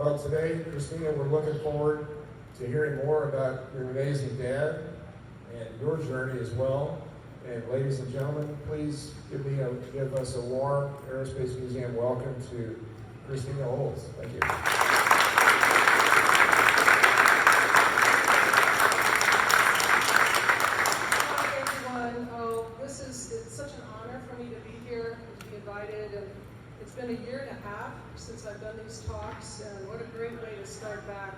Well, today, Christina, we're looking forward to hearing more about your amazing dad and your journey as well. And ladies and gentlemen, please give us a warm Aerospace Museum welcome to Christina Olds. Thank you. Hi everyone. It's such an honor for me to be here and to be invited. And it's been a year and a half since I've done these talks, and what a great way to start back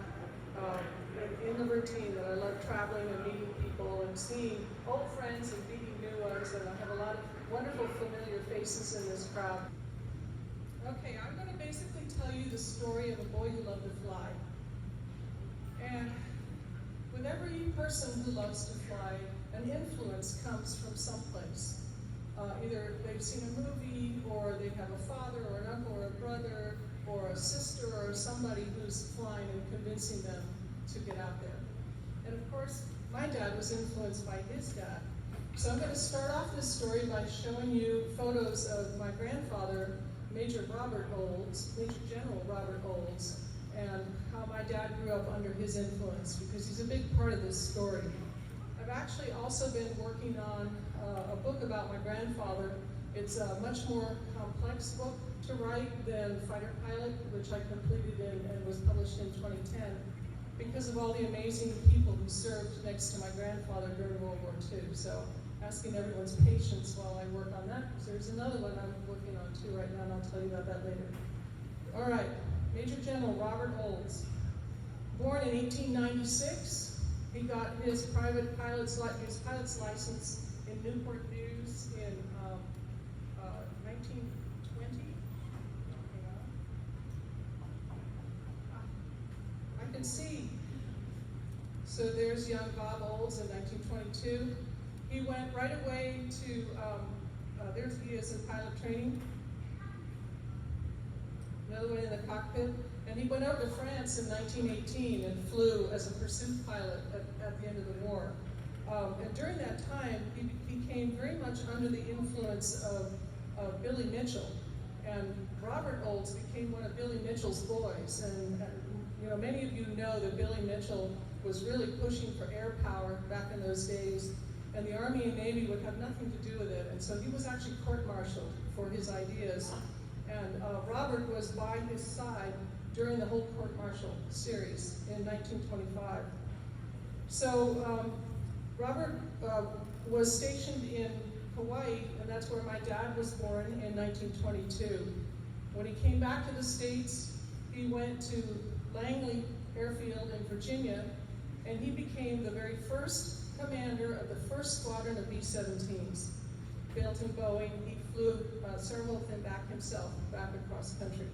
in the routine that I love traveling and meeting people and seeing old friends and meeting new ones, and I have a lot of wonderful familiar faces in this crowd. Okay, I'm going to basically tell you the story of a boy who loved to fly. And with every person who loves to fly, an influence comes from someplace. Either they've seen a movie, or they have a father or an uncle or a brother or a sister or somebody who's flying and convincing them to get out there. And of course, my dad was influenced by his dad. So I'm going to start off this story by showing you photos of my grandfather, Major General Robert Olds, and how my dad grew up under his influence, because he's a big part of this story. I've actually also been working on a book about my grandfather. It's a much more complex book to write than Fighter Pilot, which I completed and was published in 2010, because of all the amazing people who served next to my grandfather during World War II. So asking everyone's patience while I work on that, because there's another one I'm working on too right now, and I'll tell you about that later. All right, Major General Robert Olds. Born in 1896, he got his pilot's license in Newport News in 1920. I can see. So there's young Bob Olds in 1922. He went right away to, he is in pilot training. Another one in the cockpit. And he went over to France in 1918 and flew as a pursuit pilot at the end of the war. And during that time, he became very much under the influence of Billy Mitchell. And Robert Olds became one of Billy Mitchell's boys. And you know, many of you know that Billy Mitchell was really pushing for air power back in those days. And the Army and Navy would have nothing to do with it. And so he was actually court-martialed for his ideas. And Robert was by his side during the whole court-martial series in 1925. So Robert was stationed in Hawaii, and that's where my dad was born in 1922. When he came back to the States, he went to Langley Airfield in Virginia, and he became the very first commander of the first squadron of B-17s. Built in Boeing, he flew several of them back himself, back across country.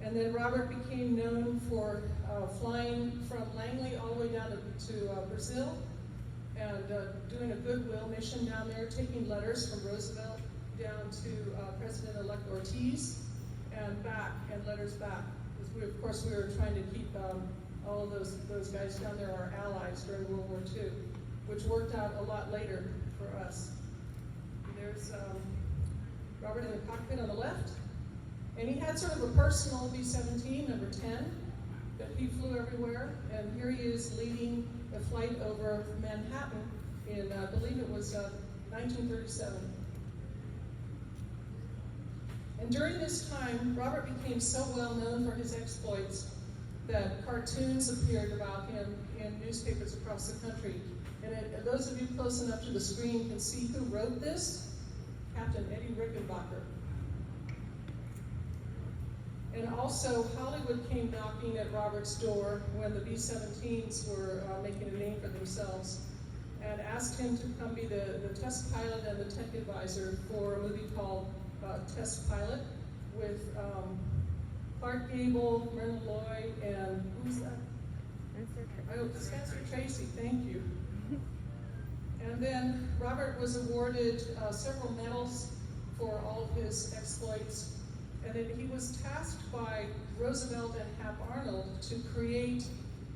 And then Robert became known for flying from Langley all the way down to Brazil, and doing a goodwill mission down there, taking letters from Roosevelt down to President-elect Ortiz, and back, and letters back. Because of course, we were trying to keep all of those guys down there, our allies during World War II, which worked out a lot later for us. There's Robert in the cockpit on the left. And he had sort of a personal B-17, number 10, that he flew everywhere. And here he is leading a flight over Manhattan in, I believe it was 1937. And during this time, Robert became so well known for his exploits that cartoons appeared about him in newspapers across the country. And those of you close enough to the screen can see who wrote this: Captain Eddie Rickenbacker. And also, Hollywood came knocking at Robert's door when the B-17s were making a name for themselves, and asked him to come be the test pilot and the tech advisor for a movie called Test Pilot, with Clark Gable, Myrna Loy, and who's that? Spencer Tracy, thank you. And then Robert was awarded several medals for all of his exploits. And then he was tasked by Roosevelt and Hap Arnold to create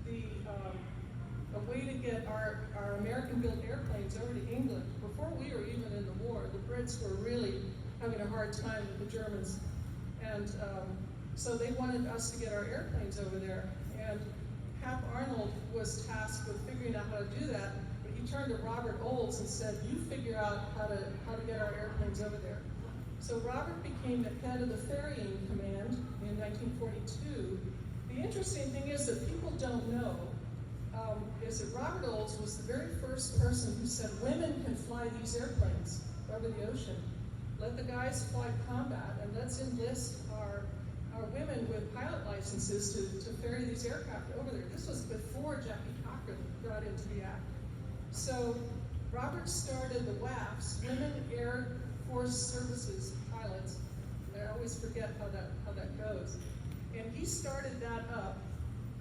a way to get our American-built airplanes over to England. Before we were even in the war, the Brits were really having a hard time with the Germans. And So they wanted us to get our airplanes over there. And Hap Arnold was tasked with figuring out how to do that, but he turned to Robert Olds and said, you figure out how to get our airplanes over there. So Robert became the head of the ferrying command in 1942. The interesting thing is that people don't know is that Robert Olds was the very first person who said women can fly these airplanes over the ocean. Let the guys fly combat, and let's enlist our women with pilot licenses to ferry these aircraft over there. This was before Jackie Cochran got into the act. So Robert started the WAFs, Women Air Force Services pilots. I always forget how that goes. And he started that up,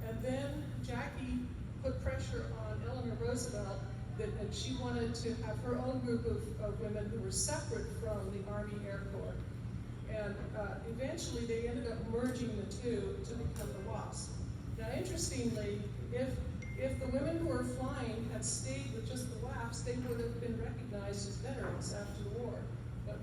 and then Jackie put pressure on Eleanor Roosevelt and she wanted to have her own group of women who were separate from the Army Air Corps. And eventually they ended up merging the two to become the WASP. Now interestingly, if the women who were flying had stayed with just the WAFs, they would have been recognized as veterans after the war. But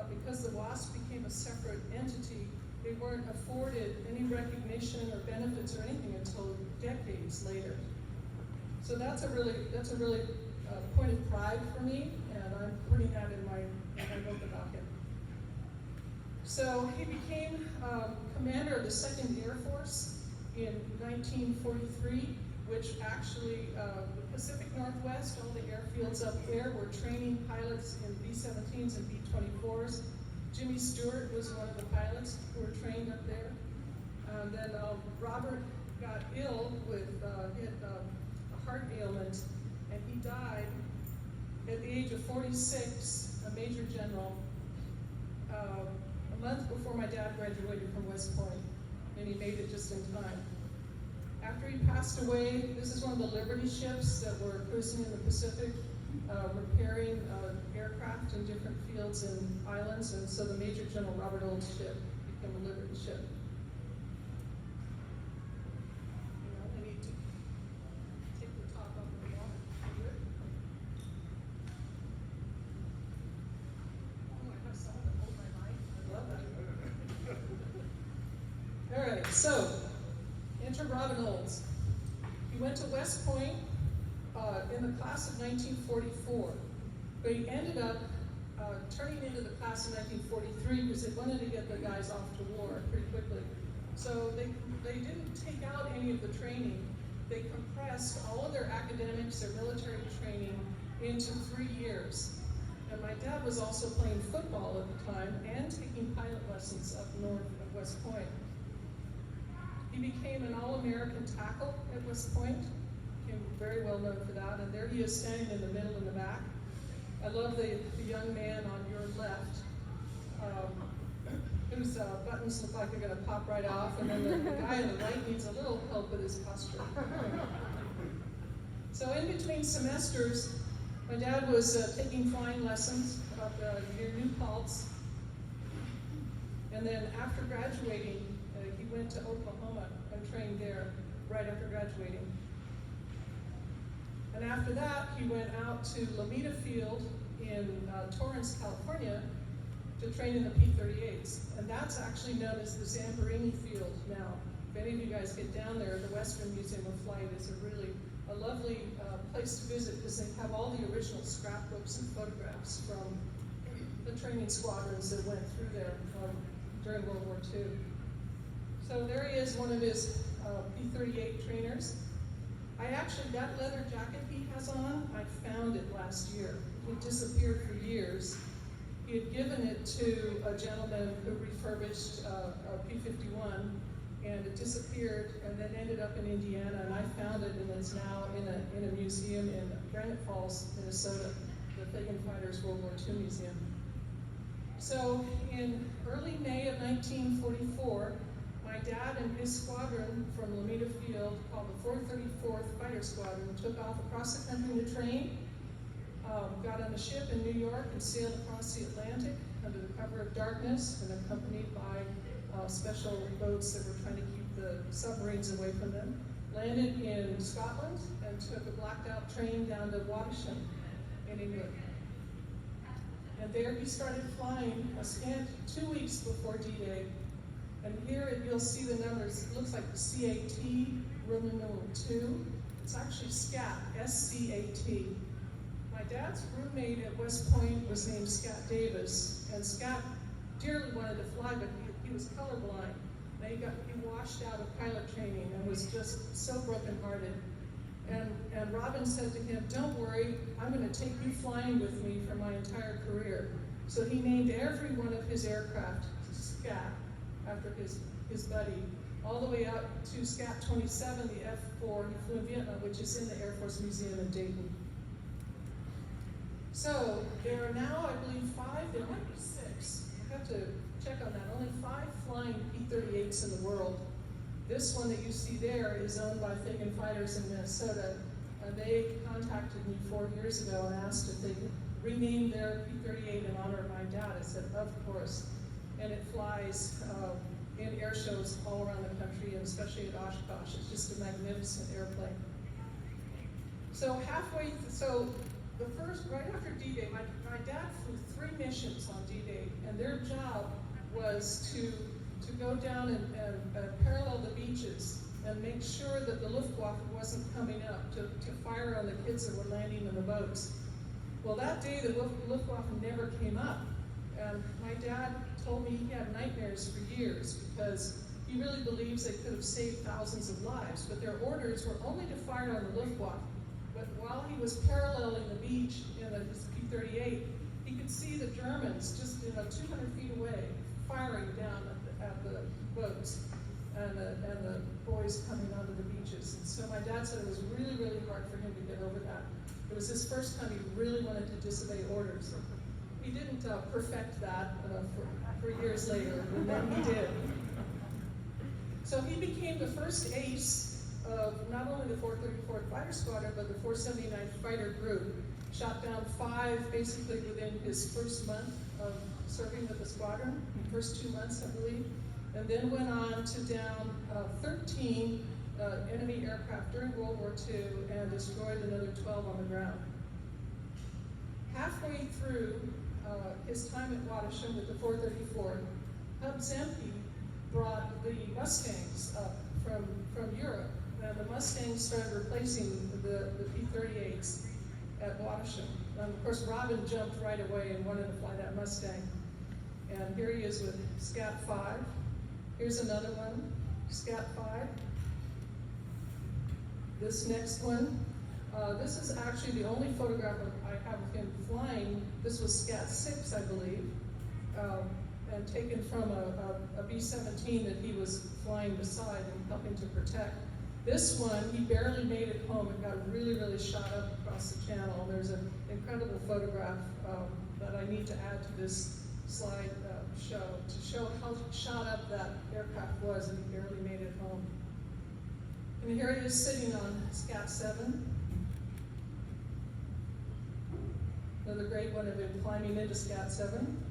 because the WASP became a separate entity, they weren't afforded any recognition or benefits or anything until decades later. So that's a really point of pride for me, and I'm putting that in my book about him. So he became commander of the 2nd Air Force in 1943, which actually, the Pacific Northwest, all the airfields up there were training pilots in B-17s and B-24s. Jimmy Stewart was one of the pilots who were trained up there. Then Robert got ill with he had a heart ailment, and he died at the age of 46, a major general, a month before my dad graduated from West Point, and he made it just in time. After he passed away, this is one of the Liberty ships that were cruising in the Pacific, repairing aircraft in different fields and islands, and so the Major General Robert Olds ship became a Liberty ship. I need to take the top off of the water. Oh, I have someone to hold my mic. I love that. All right, so enter Robert Olds. He went to West Point in the class of 1944, but he ended up turning into the class of 1943 because they wanted to get the guys off to war pretty quickly. So they didn't take out any of the training. They compressed all of their academics, their military training, into 3 years. And my dad was also playing football at the time and taking pilot lessons up north of West Point. He became an All-American tackle at West Point, became very well known for that, and there he is standing in the middle in the back. I love the young man on your left, whose buttons look like they're going to pop right off, and then the guy on the right needs a little help with his posture. So in between semesters, my dad was taking flying lessons up near New Paltz, and then after graduating, he went to Oklahoma and trained there right after graduating. And after that, he went out to Lomita Field in Torrance, California, to train in the P-38s. And that's actually known as the Zamperini Field now. If any of you guys get down there, the Western Museum of Flight is a lovely place to visit because they have all the original scrapbooks and photographs from the training squadrons that went through there during World War II. So there he is, one of his P-38 trainers. That leather jacket he has on, I found it last year. It disappeared for years. He had given it to a gentleman who refurbished a P-51, and it disappeared, and then ended up in Indiana, and I found it, and it's now in a museum in Granite Falls, Minnesota, the Pagan Fighters World War II Museum. So in early May of 1944, my dad and his squadron from Lomita Field, called the 434th Fighter Squadron, took off across the country to train, got on a ship in New York and sailed across the Atlantic under the cover of darkness and accompanied by special boats that were trying to keep the submarines away from them. Landed in Scotland and took a blacked out train down to Waddisham in England. And there he started flying a scant 2 weeks before D-Day. And here you'll see the numbers. It looks like the CAT, Roman numeral 2. It's actually SCAT, S-C-A-T. My dad's roommate at West Point was named Scat Davis, and Scat dearly wanted to fly, but he was colorblind. And he washed out of pilot training and was just so brokenhearted. And Robin said to him, "Don't worry, I'm going to take you flying with me for my entire career." So he named every one of his aircraft Scat after his buddy, all the way up to Scat 27, the F-4 he flew in Vietnam, which is in the Air Force Museum in Dayton. So there are now, I believe, 5, there might be 6. I have to check on that. Only 5 flying P-38s in the world. This one that you see there is owned by Fagan Fighters in Minnesota. They contacted me 4 years ago and asked if they could rename their P-38 in honor of my dad. I said, of course. And it flies in air shows all around the country, and especially at Oshkosh. It's just a magnificent airplane. So the first, right after D-Day, my dad flew 3 missions on D-Day, and their job was to go down and parallel the beaches and make sure that the Luftwaffe wasn't coming up to fire on the kids that were landing in the boats. Well, that day the Luftwaffe never came up, and my dad told me he had nightmares for years because he really believes they could have saved thousands of lives, but their orders were only to fire on the Luftwaffe. But while he was paralleling the beach in his P-38, he could see the Germans just 200 feet away firing down at the boats and the boys coming onto the beaches. And so my dad said it was really, really hard for him to get over that. It was his first time he really wanted to disobey orders. He didn't perfect that for years later, and then he did. So he became the first ace of not only the 434th Fighter Squadron, but the 479th Fighter Group. Shot down 5 basically within his first month of serving with the squadron, first 2 months, I believe, and then went on to down 13 enemy aircraft during World War II and destroyed another 12 on the ground. Halfway through his time at Wattisham with the 434th, Hub Zemke brought the Mustangs up from Europe. And the Mustangs started replacing the P-38s at Wattisham. And of course, Robin jumped right away and wanted to fly that Mustang. And here he is with Scat 5. Here's another one, Scat 5. This next one, this is actually the only photograph I have of him flying. This was Scat 6, I believe, and taken from a B-17 that he was flying beside and helping to protect. This one, he barely made it home. It got really, really shot up across the channel. There's an incredible photograph that I need to add to this slide show to show how shot up that aircraft was, and he barely made it home. And here he is sitting on Scat 7. Another great one of him climbing into Scat 7.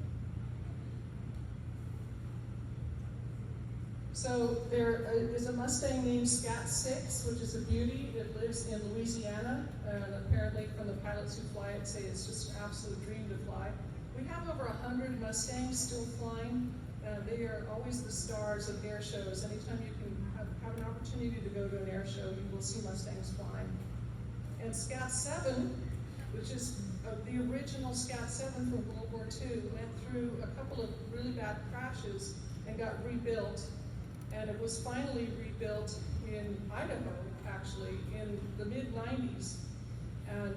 So there is a Mustang named Scat 6, which is a beauty. It lives in Louisiana, and apparently from the pilots who fly it say it's just an absolute dream to fly. We have over 100 Mustangs still flying, and they are always the stars of air shows. Anytime you can have an opportunity to go to an air show, you will see Mustangs flying. And Scat 7, which is the original Scat 7 from World War II, went through a couple of really bad crashes and got rebuilt. And it was finally rebuilt in Idaho, actually, in the mid-90s. And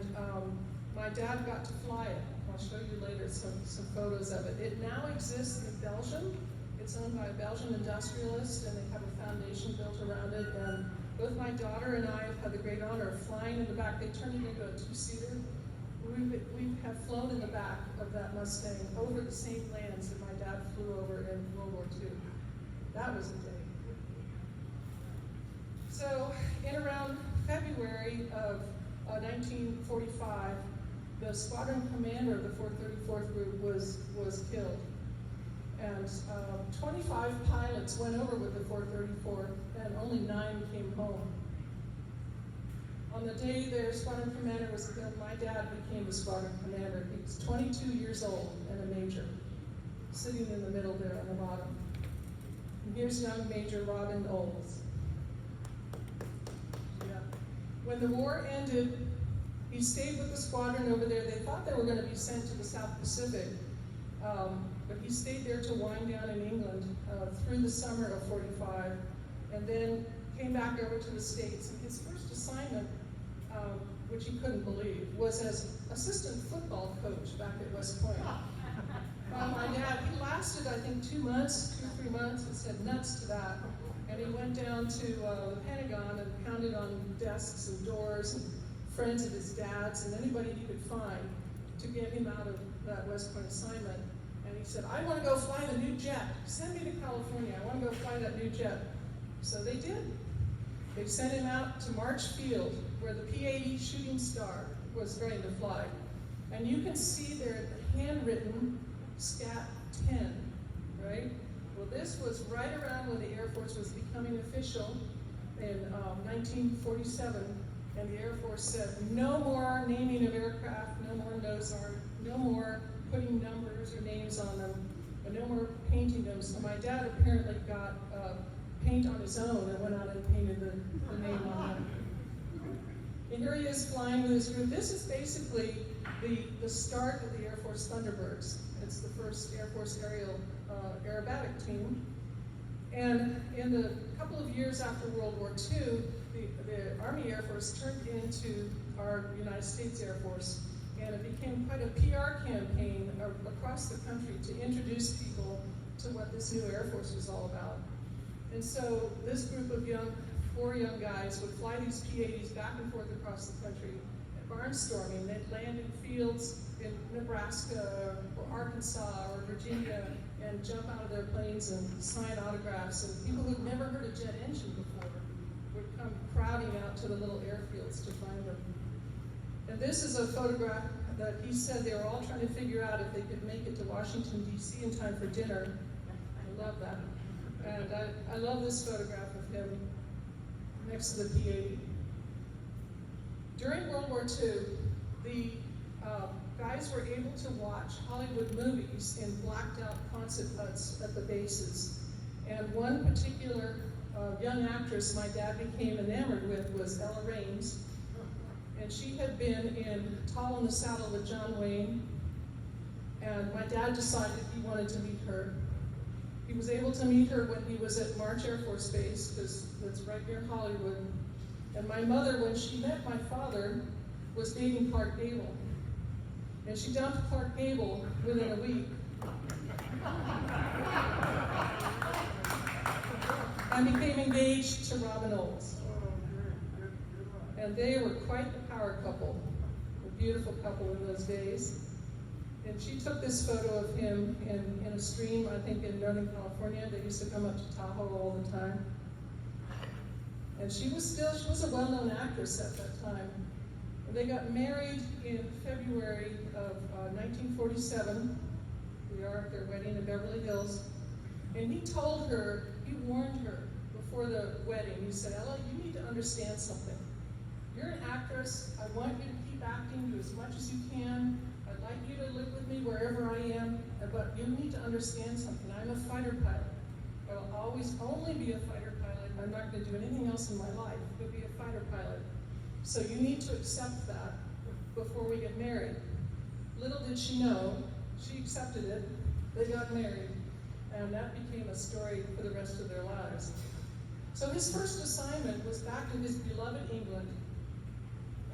my dad got to fly it. I'll show you later some photos of it. It now exists in Belgium. It's owned by a Belgian industrialist, and they have a foundation built around it. And both my daughter and I have had the great honor of flying in the back. They turned it into a 2-seater. We have flown in the back of that Mustang over the same lands that my dad flew over in World War II. That was a day. So in around February of 1945, the squadron commander of the 434th Group was killed. And 25 pilots went over with the 434th, and only 9 came home. On the day their squadron commander was killed, my dad became the squadron commander. He was 22 years old and a major, sitting in the middle there on the bottom. And here's young Major Ronald Olds. Yeah. When the war ended, he stayed with the squadron over there. They thought they were going to be sent to the South Pacific, but he stayed there to wind down in England through the summer of '45, and then came back over to the States. And his first assignment, which he couldn't believe, was as assistant football coach back at West Point. My dad, he lasted, I think, 2 months, 2 or 3 months, and said nuts to that. And he went down to the Pentagon and pounded on desks and doors and friends of his dad's and anybody he could find to get him out of that West Point assignment. And he said, I want to go fly the new jet. Send me to California. I want to go fly that new jet. So they did. They sent him out to March Field, where the P-80 Shooting Star was ready to fly. And you can see there the handwritten Scat 10, right? Well, this was right around when the Air Force was becoming official in 1947, and the Air Force said, no more naming of aircraft, no more nose art, no more putting numbers or names on them, and no more painting them. So my dad apparently got paint on his own and went out and painted the name on them. And here he is flying with his group. This is basically the start of the Air Force Thunderbirds. It's the first Air Force aerial aerobatic team. And in the couple of years after World War II, the Army Air Force turned into our United States Air Force, and it became quite a PR campaign across the country to introduce people to what this new Air Force was all about. And so this group of four young guys would fly these P-80s back and forth across the country, barnstorming. They'd land in fields in Nebraska or Arkansas or Virginia and jump out of their planes and sign autographs. And people who'd never heard a jet engine before would come crowding out to the little airfields to find them. And this is a photograph that he said they were all trying to figure out if they could make it to Washington, D.C. in time for dinner. I love that. And I love this photograph of him next to the P-80. During World War II, the guys were able to watch Hollywood movies in blacked out concert huts at the bases. And one particular young actress my dad became enamored with was Ella Raines. And she had been in Tall in the Saddle with John Wayne. And my dad decided he wanted to meet her. He was able to meet her when he was at March Air Force Base, because that's right near Hollywood. And my mother, when she met my father, was dating Clark Gable. And she dumped Clark Gable within a week. And became engaged to Robin Olds. And they were quite the power couple, a beautiful couple in those days. And she took this photo of him in a stream, I think in Northern California. They used to come up to Tahoe all the time. And she was a well-known actress at that time. And they got married in February of 1947. We are at their wedding in Beverly Hills. And he told her, he warned her before the wedding. He said, Ella, you need to understand something. You're an actress. I want you to keep acting, do as much as you can. I'd like you to live with me wherever I am, but you need to understand something. I'm a fighter pilot. I'll always only be a fighter pilot. I'm not going to do anything else in my life but be a fighter pilot. So you need to accept that before we get married. Little did she know, she accepted it. They got married, and that became a story for the rest of their lives. So his first assignment was back to his beloved England.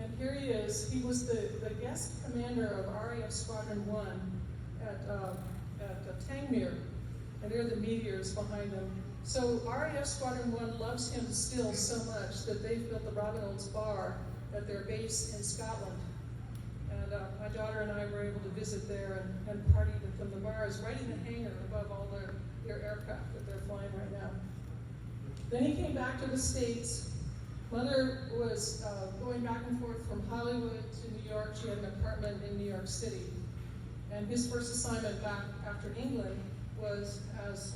And here he is. He was the guest commander of RAF Squadron 1 at Tangmere. And there are the meteors behind him. So RAF Squadron 1 loves him still so much that they've built the Robin Olds Bar at their base in Scotland. And my daughter and I were able to visit there and party with them. The bar is right in the hangar above all their aircraft that they're flying right now. Then he came back to the States. Mother was going back and forth from Hollywood to New York. She had an apartment in New York City. And his first assignment back after England was as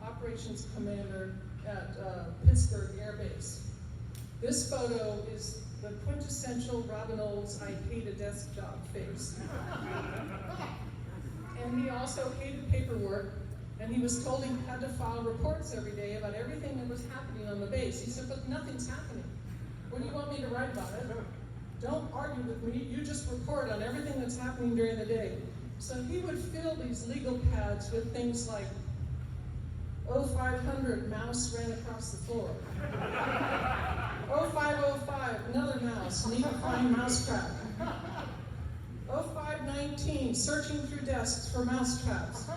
operations commander at Pittsburgh Air Base. This photo is the quintessential Robin Olds, I hate a desk job face. And he also hated paperwork, And he was told he had to file reports every day about everything that was happening on the base. He said, but nothing's happening. What do you want me to write about it? Don't argue with me, you just report on everything that's happening during the day. So he would fill these legal pads with things like, 0500, mouse ran across the floor. 0505, another mouse, need to find mousetrap. 0519, searching through desks for mousetraps.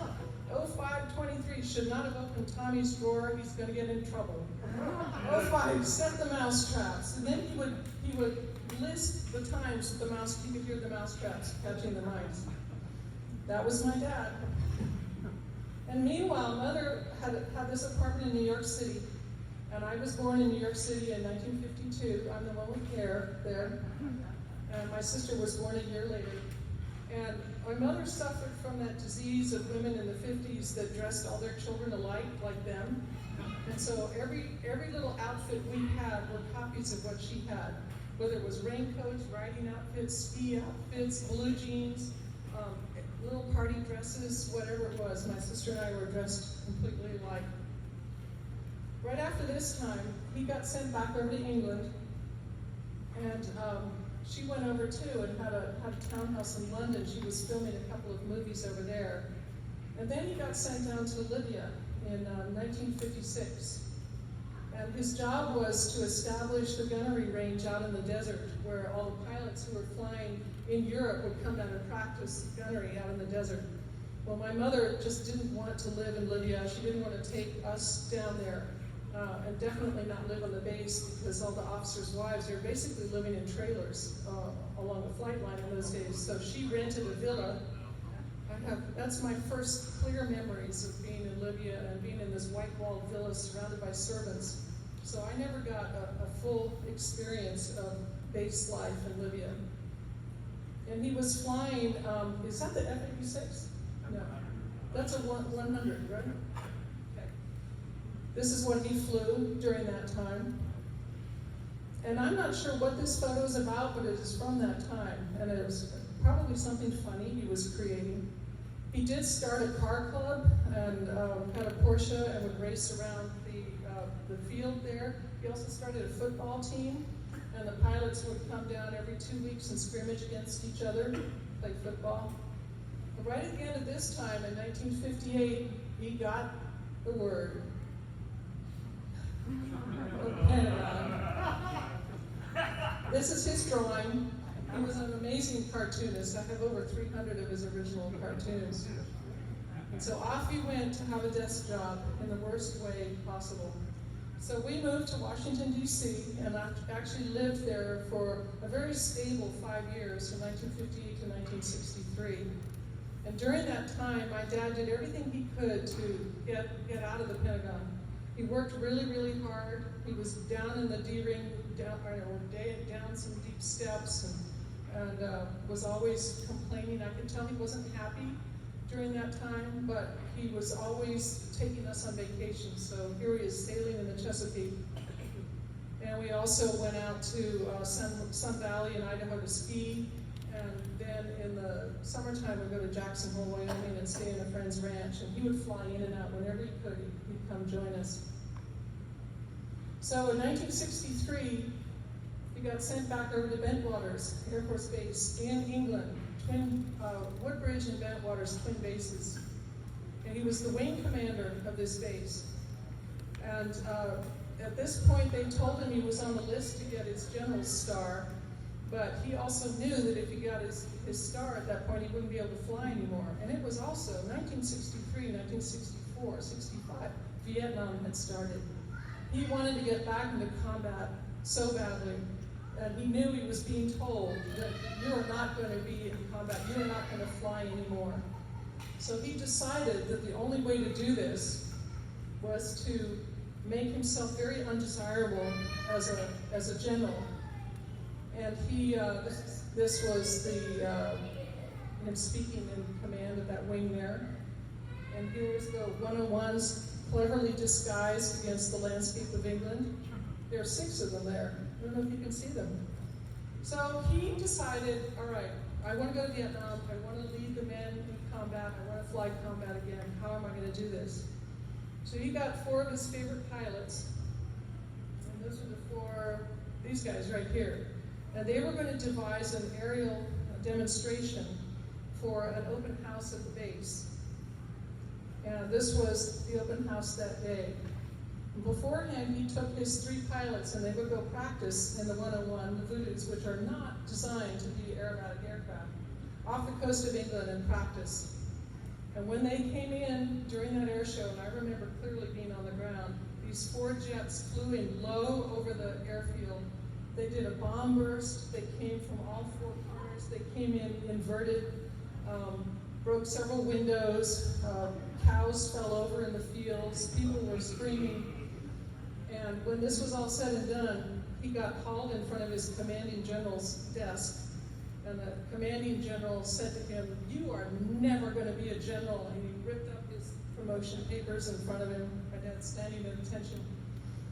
0523, should not have opened Tommy's drawer, he's going to get in trouble. 05, set the mousetraps. And then he would list the times that he could hear the mousetraps catching the mice. That was my dad. And meanwhile, Mother had this apartment in New York City, and I was born in New York City in 1952. I'm the one with hair there, and my sister was born a year later. And my mother suffered from that disease of women in the 50s that dressed all their children alike, like them. And so every little outfit we had were copies of what she had, whether it was raincoats, riding outfits, ski outfits, blue jeans, little party dresses, whatever it was. My sister and I were dressed completely alike. Right after this time, he got sent back over to England, and she went over too and had a townhouse in London. She was filming a couple of movies over there. And then he got sent down to Libya in 1956. And his job was to establish the gunnery range out in the desert, where all the pilots who were flying in Europe would come down and practice gunnery out in the desert. Well, my mother just didn't want to live in Libya. She didn't want to take us down there, and definitely not live on the base, because all the officers' wives are basically living in trailers along the flight line in those days. So she rented a villa. That's my first clear memories of being in Libya and being in this white-walled villa surrounded by servants. So I never got a full experience of base life in Libya. And he was flying, is that the F-86? No, that's a 100, right? Okay. This is what he flew during that time. And I'm not sure what this photo is about, but it is from that time. And it was probably something funny he was creating. He did start a car club and had a Porsche and would race around the field there. He also started a football team, and the pilots would come down every 2 weeks and scrimmage against each other, play football. And right at the end of this time, in 1958, he got the word. This is his drawing. He was an amazing cartoonist. I have over 300 of his original cartoons. And so off he went to have a desk job in the worst way possible. So we moved to Washington, D.C., and I actually lived there for a very stable 5 years, from 1958 to 1963. And during that time, my dad did everything he could to get out of the Pentagon. He worked really, really hard. He was down in the D-ring, down some deep steps, and was always complaining. I could tell he wasn't happy during that time, but he was always taking us on vacation. So here he is sailing in the Chesapeake. And we also went out to Sun Valley in Idaho to ski. And then in the summertime, we'd go to Jackson Hole, Wyoming, and stay in a friend's ranch. And he would fly in and out whenever he could. He'd come join us. So in 1963, he got sent back over to Bentwaters Air Force Base in England. Woodbridge and Bentwaters, twin bases. And he was the wing commander of this base. And at this point, they told him he was on the list to get his general's star, but he also knew that if he got his star at that point, he wouldn't be able to fly anymore. And it was also 1963, 1964, 65. Vietnam had started. He wanted to get back into combat so badly. And he knew he was being told that you are not going to be in combat, you are not going to fly anymore. So he decided that the only way to do this was to make himself very undesirable as a general. And he, this was him speaking in command of that wing there. And here's the 101s cleverly disguised against the landscape of England. There are 6 of them there. I don't know if you can see them. So he decided, all right, I want to go to Vietnam, I want to lead the men in combat, I want to fly combat again, how am I going to do this? So he got 4 of his favorite pilots, and those are the 4, these guys right here. And they were going to devise an aerial demonstration for an open house at the base. And this was the open house that day. And beforehand, he took his 3 pilots and they would go practice in the 101, the victories, which are not designed to be aerobatic aircraft, off the coast of England and practice. And when they came in during that air show, and I remember clearly being on the ground, these 4 jets flew in low over the airfield. They did a bomb burst. They came from all 4 corners. They came in inverted, broke several windows. Cows fell over in the fields. People were screaming. And when this was all said and done, he got hauled in front of his commanding general's desk. And the commanding general said to him, "You are never going to be a general." And he ripped up his promotion papers in front of him. My dad's standing at attention.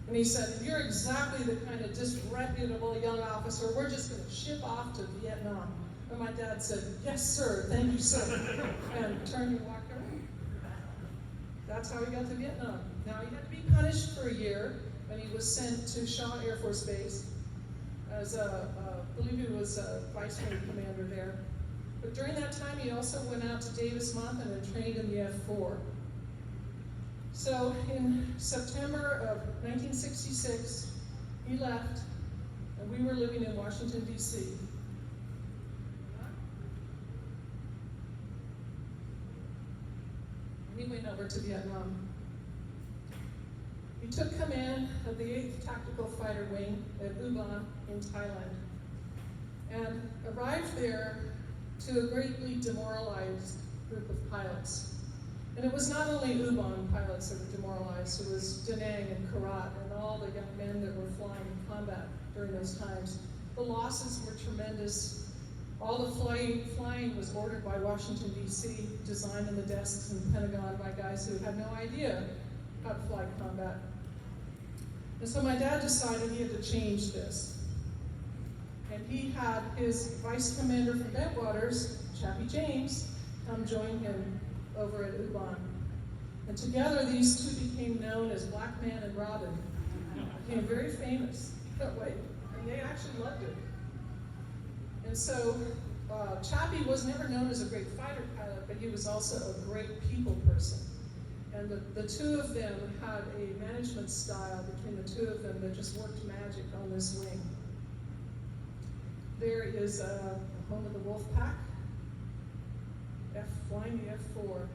And he said, "You're exactly the kind of disreputable young officer. We're just going to ship off to Vietnam." And my dad said, "Yes, sir. Thank you, sir." And turned and walked away. That's how he got to Vietnam. Now, he had to be punished for a year, and he was sent to Shaw Air Force Base as I believe he was a vice wing commander there. But during that time, he also went out to Davis Monthan and trained in the F-4. So in September of 1966, he left, and we were living in Washington, D.C. And he went over to Vietnam. He took command of the 8th Tactical Fighter Wing at U Ban in Thailand, and arrived there to a greatly demoralized group of pilots. And it was not only U Ban pilots that were demoralized, it was Da Nang and Karat and all the young men that were flying in combat during those times. The losses were tremendous. All the flying was ordered by Washington, D.C., designed in the desks in the Pentagon by guys who had no idea how to fly combat. And so my dad decided he had to change this. And he had his vice commander from Bentwaters, Chappie James, come join him over at U Ban. And together these 2 became known as Black Man and Robin. Became very famous that way, and they actually loved it. And so Chappie was never known as a great fighter pilot, but he was also a great people person. And the 2 of them had a management style between the 2 of them that just worked magic on this wing. There is the home of the Wolf Pack, flying the F-4.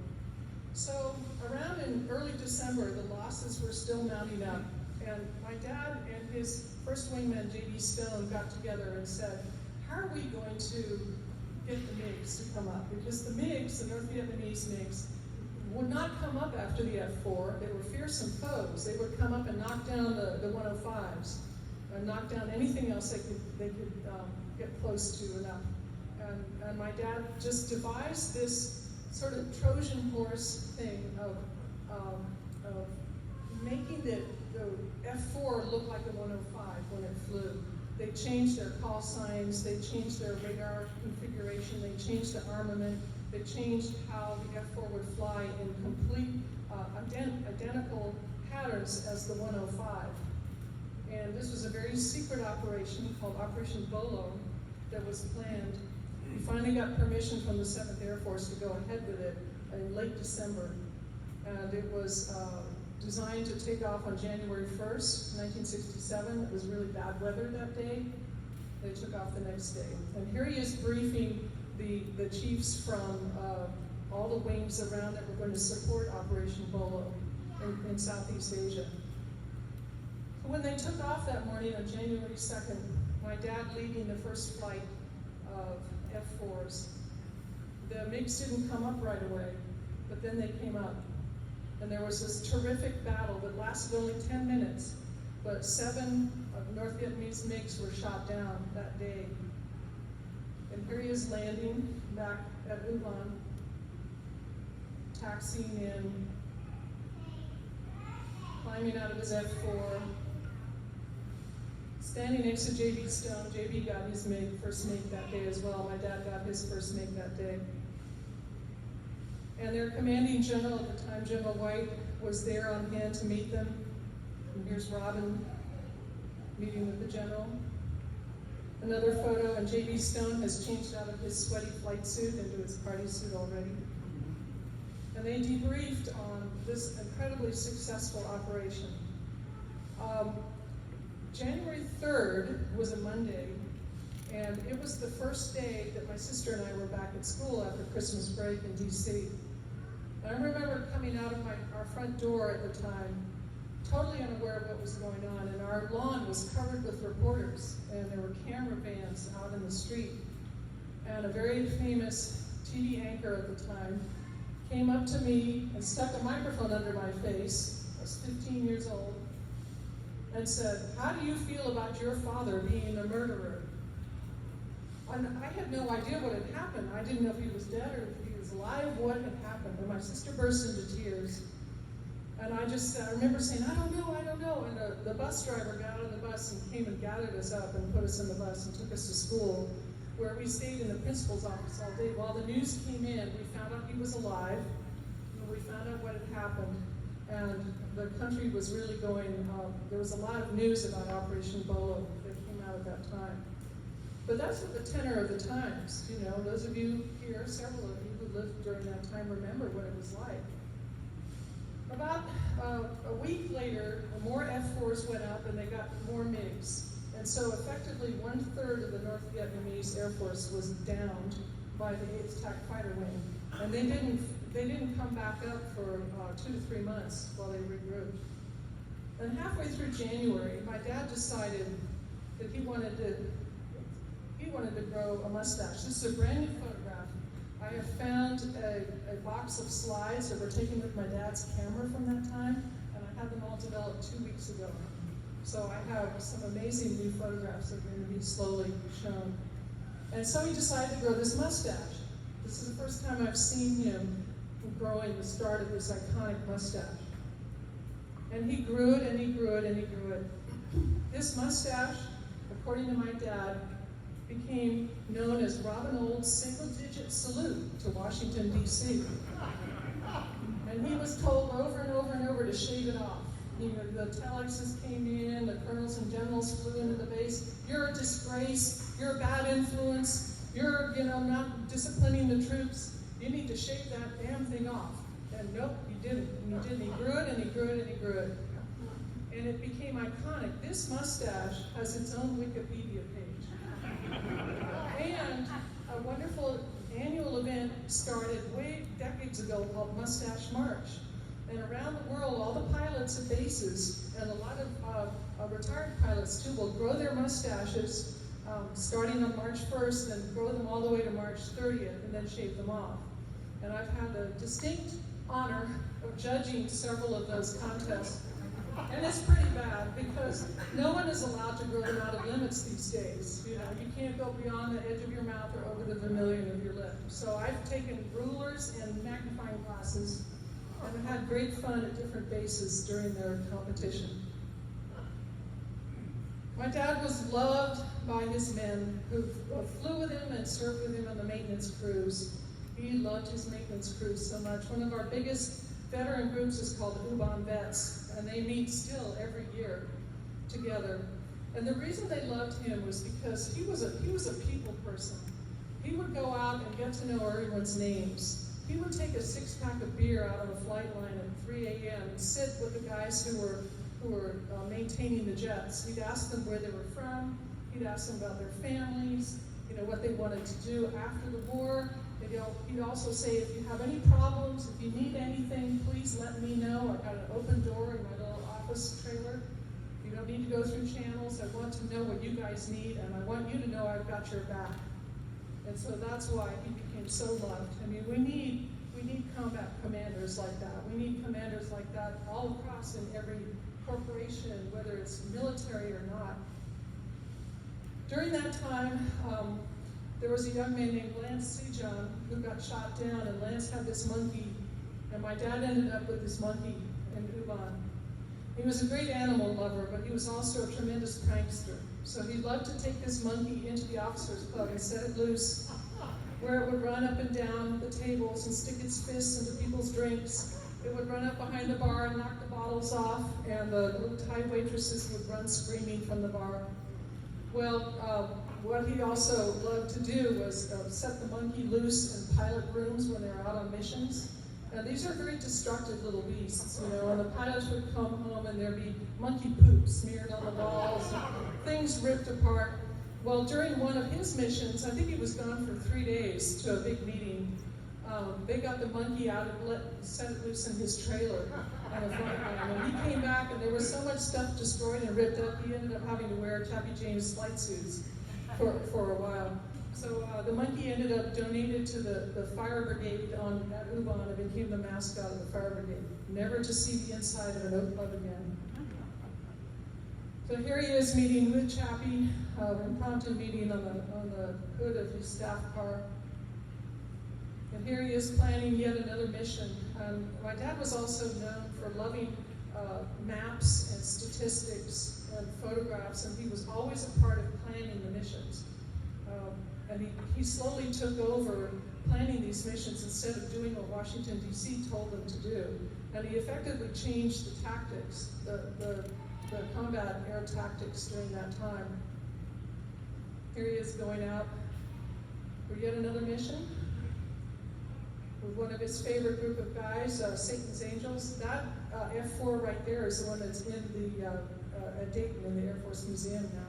So around in early December, the losses were still mounting up. And my dad and his first wingman, J.D. Stone, got together and said, "How are we going to get the MiGs to come up?" Because the MiGs, the North Vietnamese MiGs, would not come up after the F-4. They were fearsome foes. They would come up and knock down the 105s, and knock down anything else they could get close to enough. And my dad just devised this sort of Trojan horse thing of making the F-4 look like the 105 when it flew. They changed their call signs, they changed their radar configuration, they changed the armament, they changed how the F-4 would fly in complete identical patterns as the 105. And this was a very secret operation called Operation Bolo that was planned. We finally got permission from the 7th Air Force to go ahead with it in late December. And it was designed to take off on January 1st, 1967. It was really bad weather that day. They took off the next day. And here he is briefing the chiefs from all the wings around that were going to support Operation Bolo in Southeast Asia. When they took off that morning on January 2nd, my dad leading the first flight of F-4s, the MiGs didn't come up right away, but then they came up. And there was this terrific battle that lasted only 10 minutes, but 7 of North Vietnamese MiGs were shot down that day. And here he is landing back at U Ban, taxiing in, climbing out of his F-4, standing next to J.B. Stone. J.B. got his first MiG that day as well. My dad got his first MiG that day. And their commanding general at the time, General White, was there on hand to meet them. And here's Robin meeting with the general. Another photo, and J.B. Stone has changed out of his sweaty flight suit into his party suit already. And they debriefed on this incredibly successful operation. January 3rd was a Monday, and it was the first day that my sister and I were back at school after Christmas break in D.C. And I remember coming out of our front door at the time, totally unaware of what was going on, and our lawn was covered with reporters, and there were camera vans out in the street. And a very famous TV anchor at the time came up to me and stuck a microphone under my face. I was 15 years old, and said, "How do you feel about your father being a murderer?" And I had no idea what had happened. I didn't know if he was dead or if he was alive, what had happened. And my sister burst into tears. And I remember saying, I don't know. And the bus driver got out of the bus and came and gathered us up and put us in the bus and took us to school, where we stayed in the principal's office all day. While the news came in, we found out he was alive, and we found out what had happened. And the country was really going, there was a lot of news about Operation Bolo that came out at that time. But that's what the tenor of the times, you know, those of you here, several of you who lived during that time remember what it was like. About a week later, more F-4s went up and they got more MiGs. And so effectively 1/3 of the North Vietnamese Air Force was downed by the 8th TAC Fighter Wing. And they didn't come back up for 2 to 3 months while they regrouped. And halfway through January, my dad decided that he wanted to grow a mustache. This is a brand new photograph. I have found a box of slides that were taken with my dad's camera from that time, and I had them all developed 2 weeks ago. So I have some amazing new photographs that are going to be slowly shown. And so he decided to grow this mustache. This is the first time I've seen him growing the start of this iconic mustache. And he grew it, and he grew it, and he grew it. This mustache, according to my dad, became known as Robin Olds' single-digit salute to Washington, D.C. And he was told over and over and over to shave it off. The telexes came in, the colonels and generals flew into the base. You're a disgrace, you're a bad influence, you're not disciplining the troops. You need to shave that damn thing off. And nope, he didn't. And he didn't. He grew it, and he grew it, and he grew it. And it became iconic. This mustache has its own Wikipedia page. And a wonderful annual event started decades ago called Mustache March. And around the world, all the pilots at bases, and a lot of retired pilots too, will grow their mustaches starting on March 1st and grow them all the way to March 30th and then shave them off. And I've had the distinct honor of judging several of those contests. And it's pretty bad because no one is allowed to grow them out of limits these days. You can't go beyond the edge of your mouth or over the vermilion of your lip. So I've taken rulers and magnifying glasses and I've had great fun at different bases during their competition. My dad was loved by his men who flew with him and served with him on the maintenance crews. He loved his maintenance crews so much. One of our biggest veteran groups is called U.S Vets, and they meet still every year together. And the reason they loved him was because he was a people person. He would go out and get to know everyone's names. He would take a 6-pack of beer out on a flight line at 3 a.m. and sit with the guys who were maintaining the jets. He'd ask them where they were from. He'd ask them about their families, what they wanted to do after the war. He'd also say, if you have any problems, if you need anything, please let me know. I've got an open door in my little office trailer. You don't need to go through channels. I want to know what you guys need, and I want you to know I've got your back. And so that's why he became so loved. I mean, we need combat commanders like that. We need commanders like that all across in every corporation, whether it's military or not. During that time, there was a young man named Lance Sejon who got shot down, and Lance had this monkey, and my dad ended up with this monkey in Uban. He was a great animal lover, but he was also a tremendous prankster. So he loved to take this monkey into the officers' club and set it loose, where it would run up and down the tables and stick its fists into people's drinks. It would run up behind the bar and knock the bottles off, and the little Thai waitresses would run screaming from the bar. Well, what he also loved to do was set the monkey loose in pilot rooms when they were out on missions. Now, these are very destructive little beasts, you know, and the pilots would come home and there'd be monkey poop smeared on the walls, things ripped apart. Well, during one of his missions, I think he was gone for 3 days to a big meeting, they got the monkey out and set it loose in his trailer on the front line. When he came back and there was so much stuff destroyed and ripped up, he ended up having to wear Chappie James flight suits for a while. So the monkey ended up donated to the fire brigade at Ubon and became the mascot of the fire brigade, never to see the inside of an oak club again. So here he is meeting with Chappie, impromptu meeting on the hood of his staff car. And here he is planning yet another mission. My dad was also known for loving maps and statistics and photographs, and he was always a part of planning the missions. And he slowly took over planning these missions instead of doing what Washington, D.C. told them to do. And he effectively changed the tactics, the combat air tactics during that time. Here he is going out for yet another mission with one of his favorite group of guys, Satan's Angels. That F-4 right there is the one that's in at Dayton in the Air Force Museum now.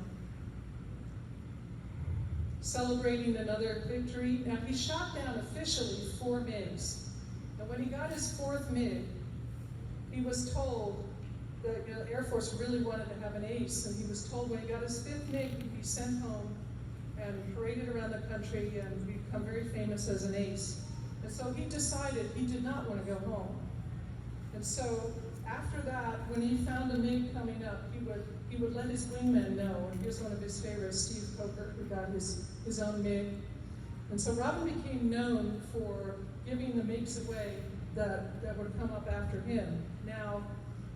Celebrating another victory. Now, he shot down officially 4 MiGs. And when he got his 4th MiG, he was told that the Air Force really wanted to have an ace, and he was told when he got his 5th MiG, he'd be sent home and paraded around the country and become very famous as an ace. And so he decided he did not want to go home. And so after that, when he found a MiG coming up, he would let his wingmen know. And here's one of his favorites, Steve Coker, who got his own MiG. And so Robin became known for giving the MiGs away that would come up after him. Now,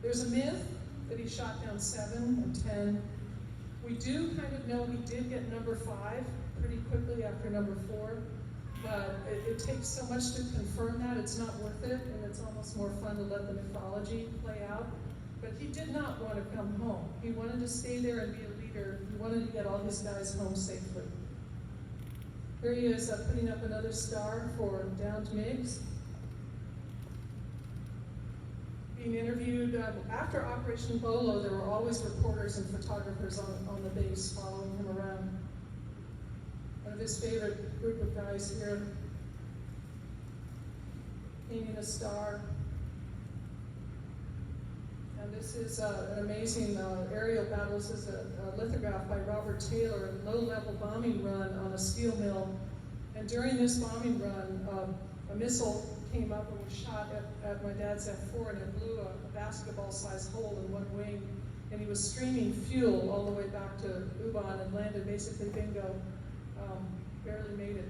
there's a myth that he shot down 7 and 10. We do kind of know he did get number 5 pretty quickly after number 4. But it takes so much to confirm that, it's not worth it, and it's almost more fun to let the mythology play out. But he did not want to come home. He wanted to stay there and be a leader. He wanted to get all his guys home safely. Here he is putting up another star for downed MiGs. Being interviewed after Operation Bolo, there were always reporters and photographers on the base following him around. One of his favorite group of guys here, painting a star. And this is an amazing aerial battle. This is a lithograph by Robert Taylor, a low-level bombing run on a steel mill. And during this bombing run, a missile came up and was shot at my dad's F-4, and it blew a basketball-sized hole in one wing. And he was streaming fuel all the way back to Ubon and landed basically bingo. Barely made it.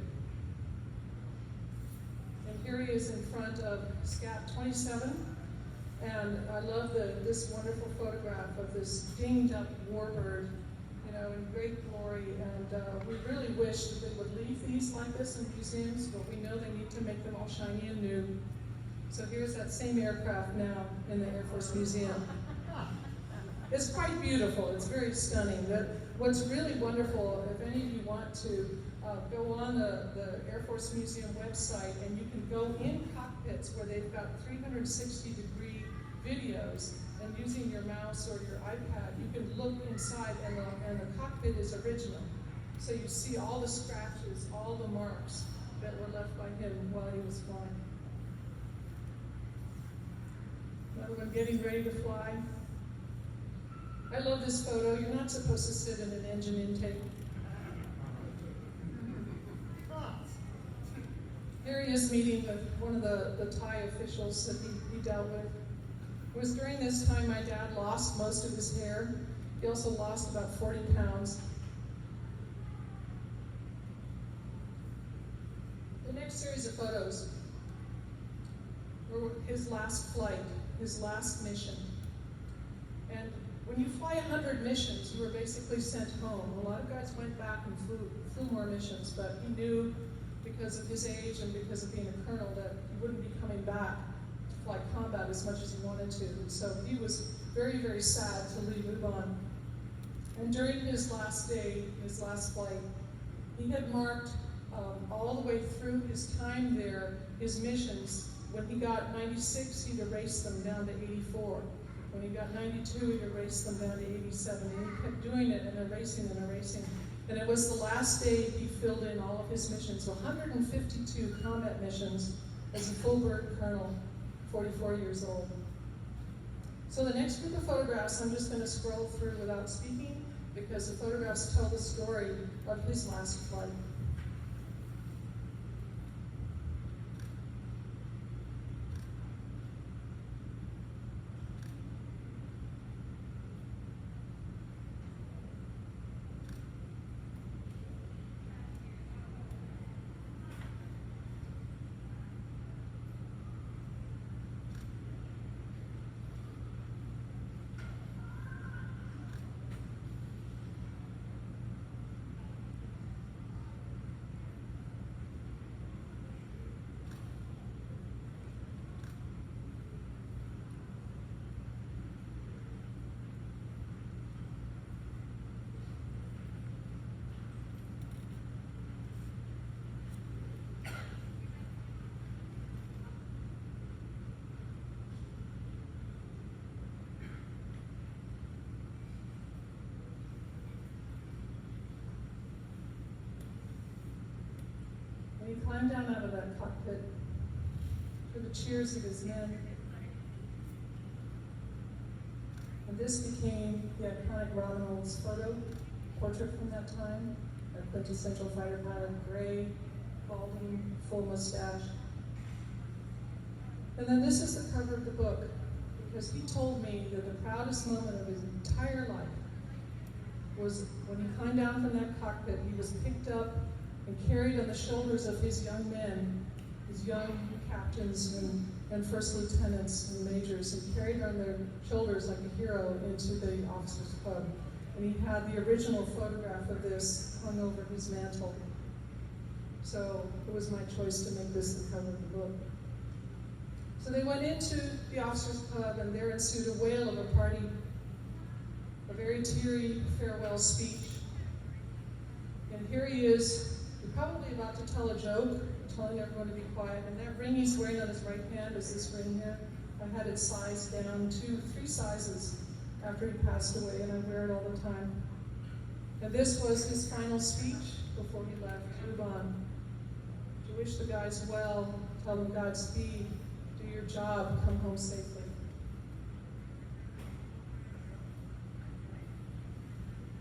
And here he is in front of SCAT 27. And I love this wonderful photograph of this dinged up warbird, you know, in great glory. And we really wish that they would leave these like this in museums, but we know they need to make them all shiny and new. So here's that same aircraft now in the Air Force Museum. It's quite beautiful. It's very stunning. What's really wonderful, if any of you want to go on the Air Force Museum website, and you can go in cockpits where they've got 360-degree videos, and using your mouse or your iPad, you can look inside, and the cockpit is original. So you see all the scratches, all the marks that were left by him while he was flying. Another one getting ready to fly. I love this photo. You're not supposed to sit in an engine intake. Here he is meeting with one of the Thai officials that he dealt with. It was during this time my dad lost most of his hair. He also lost about 40 pounds. The next series of photos were his last flight, his last mission. And when you fly 100 missions, you were basically sent home. A lot of guys went back and flew more missions, but he knew because of his age and because of being a colonel that he wouldn't be coming back to fly combat as much as he wanted to. And so he was very, very sad to leave Ubon. And during his last day, his last flight, he had marked all the way through his time there, his missions. When he got 96, he'd erased them down to 84. When he got 92, he'd erased them down to 87. And he kept doing it and erasing and erasing. And it was the last day he filled in all of his missions. 152 combat missions as a full bird colonel, 44 years old. So the next group of photographs I'm just going to scroll through without speaking, because the photographs tell the story of his last flight. And he climbed down out of that cockpit to the cheers of his men. And this became the iconic Ronald's photo, portrait from that time, a quintessential fighter pilot, gray, balding, full mustache. And then this is the cover of the book, because he told me that the proudest moment of his entire life was when he climbed down from that cockpit. He was picked up and carried on the shoulders of his young men, his young captains and first lieutenants and majors, and carried on their shoulders like a hero into the officers' club. And he had the original photograph of this hung over his mantle. So it was my choice to make this the cover of the book. So they went into the officers' club, and there ensued a wail of a party, a very teary farewell speech. And here he is, probably about to tell a joke, telling everyone to be quiet. And that ring he's wearing on his right hand is this ring here. I had it sized down to 3 sizes after he passed away, and I wear it all the time. And this was his final speech before he left Ubon. To wish the guys well, tell them Godspeed, do your job, come home safely.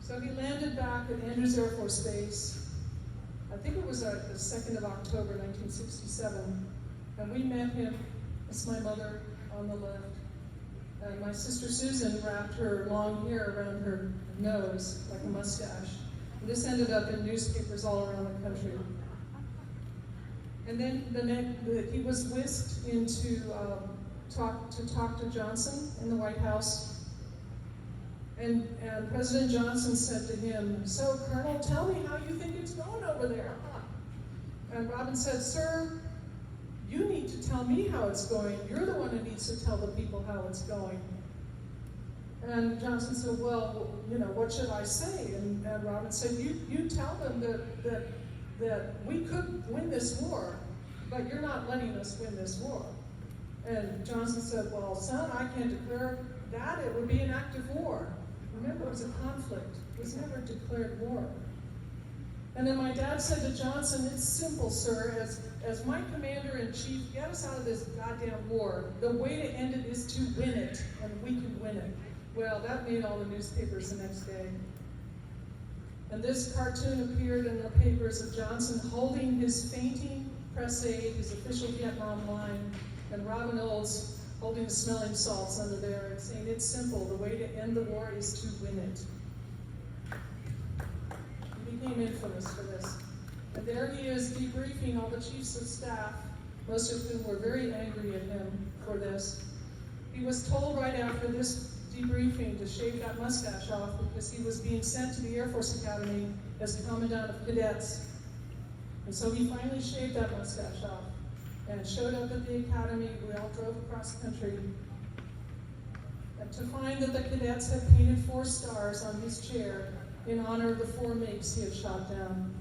So he landed back at Andrews Air Force Base. I think it was the 2nd of October, 1967, and we met him. It's my mother on the left. And my sister Susan wrapped her long hair around her nose like a mustache. And this ended up in newspapers all around the country. And then he was whisked in to talk to Johnson in the White House. And President Johnson said to him, "So, Colonel, tell me how you think it's going over there." And Robin said, "Sir, you need to tell me how it's going. You're the one who needs to tell the people how it's going." And Johnson said, "Well, you know, what should I say?" And Robin said, "You tell them that we could win this war, but you're not letting us win this war." And Johnson said, "Well, son, I can't declare that. It would be an act of war." Remember, it was a conflict. It was never declared war. And then my dad said to Johnson, "It's simple, sir. As my commander-in-chief, get us out of this goddamn war. The way to end it is to win it, and we can win it." Well, that made all the newspapers the next day. And this cartoon appeared in the papers of Johnson holding his fainting press aide, his official Vietnam line, and Robin Olds holding the smelling salts under there and saying, "It's simple. The way to end the war is to win it." He became infamous for this. And there he is debriefing all the chiefs of staff, most of whom were very angry at him for this. He was told right after this debriefing to shave that mustache off because he was being sent to the Air Force Academy as Commandant of Cadets. And so he finally shaved that mustache off and showed up at the academy. We all drove across the country and to find that the cadets had painted 4 stars on his chair in honor of the 4 MiGs he had shot down.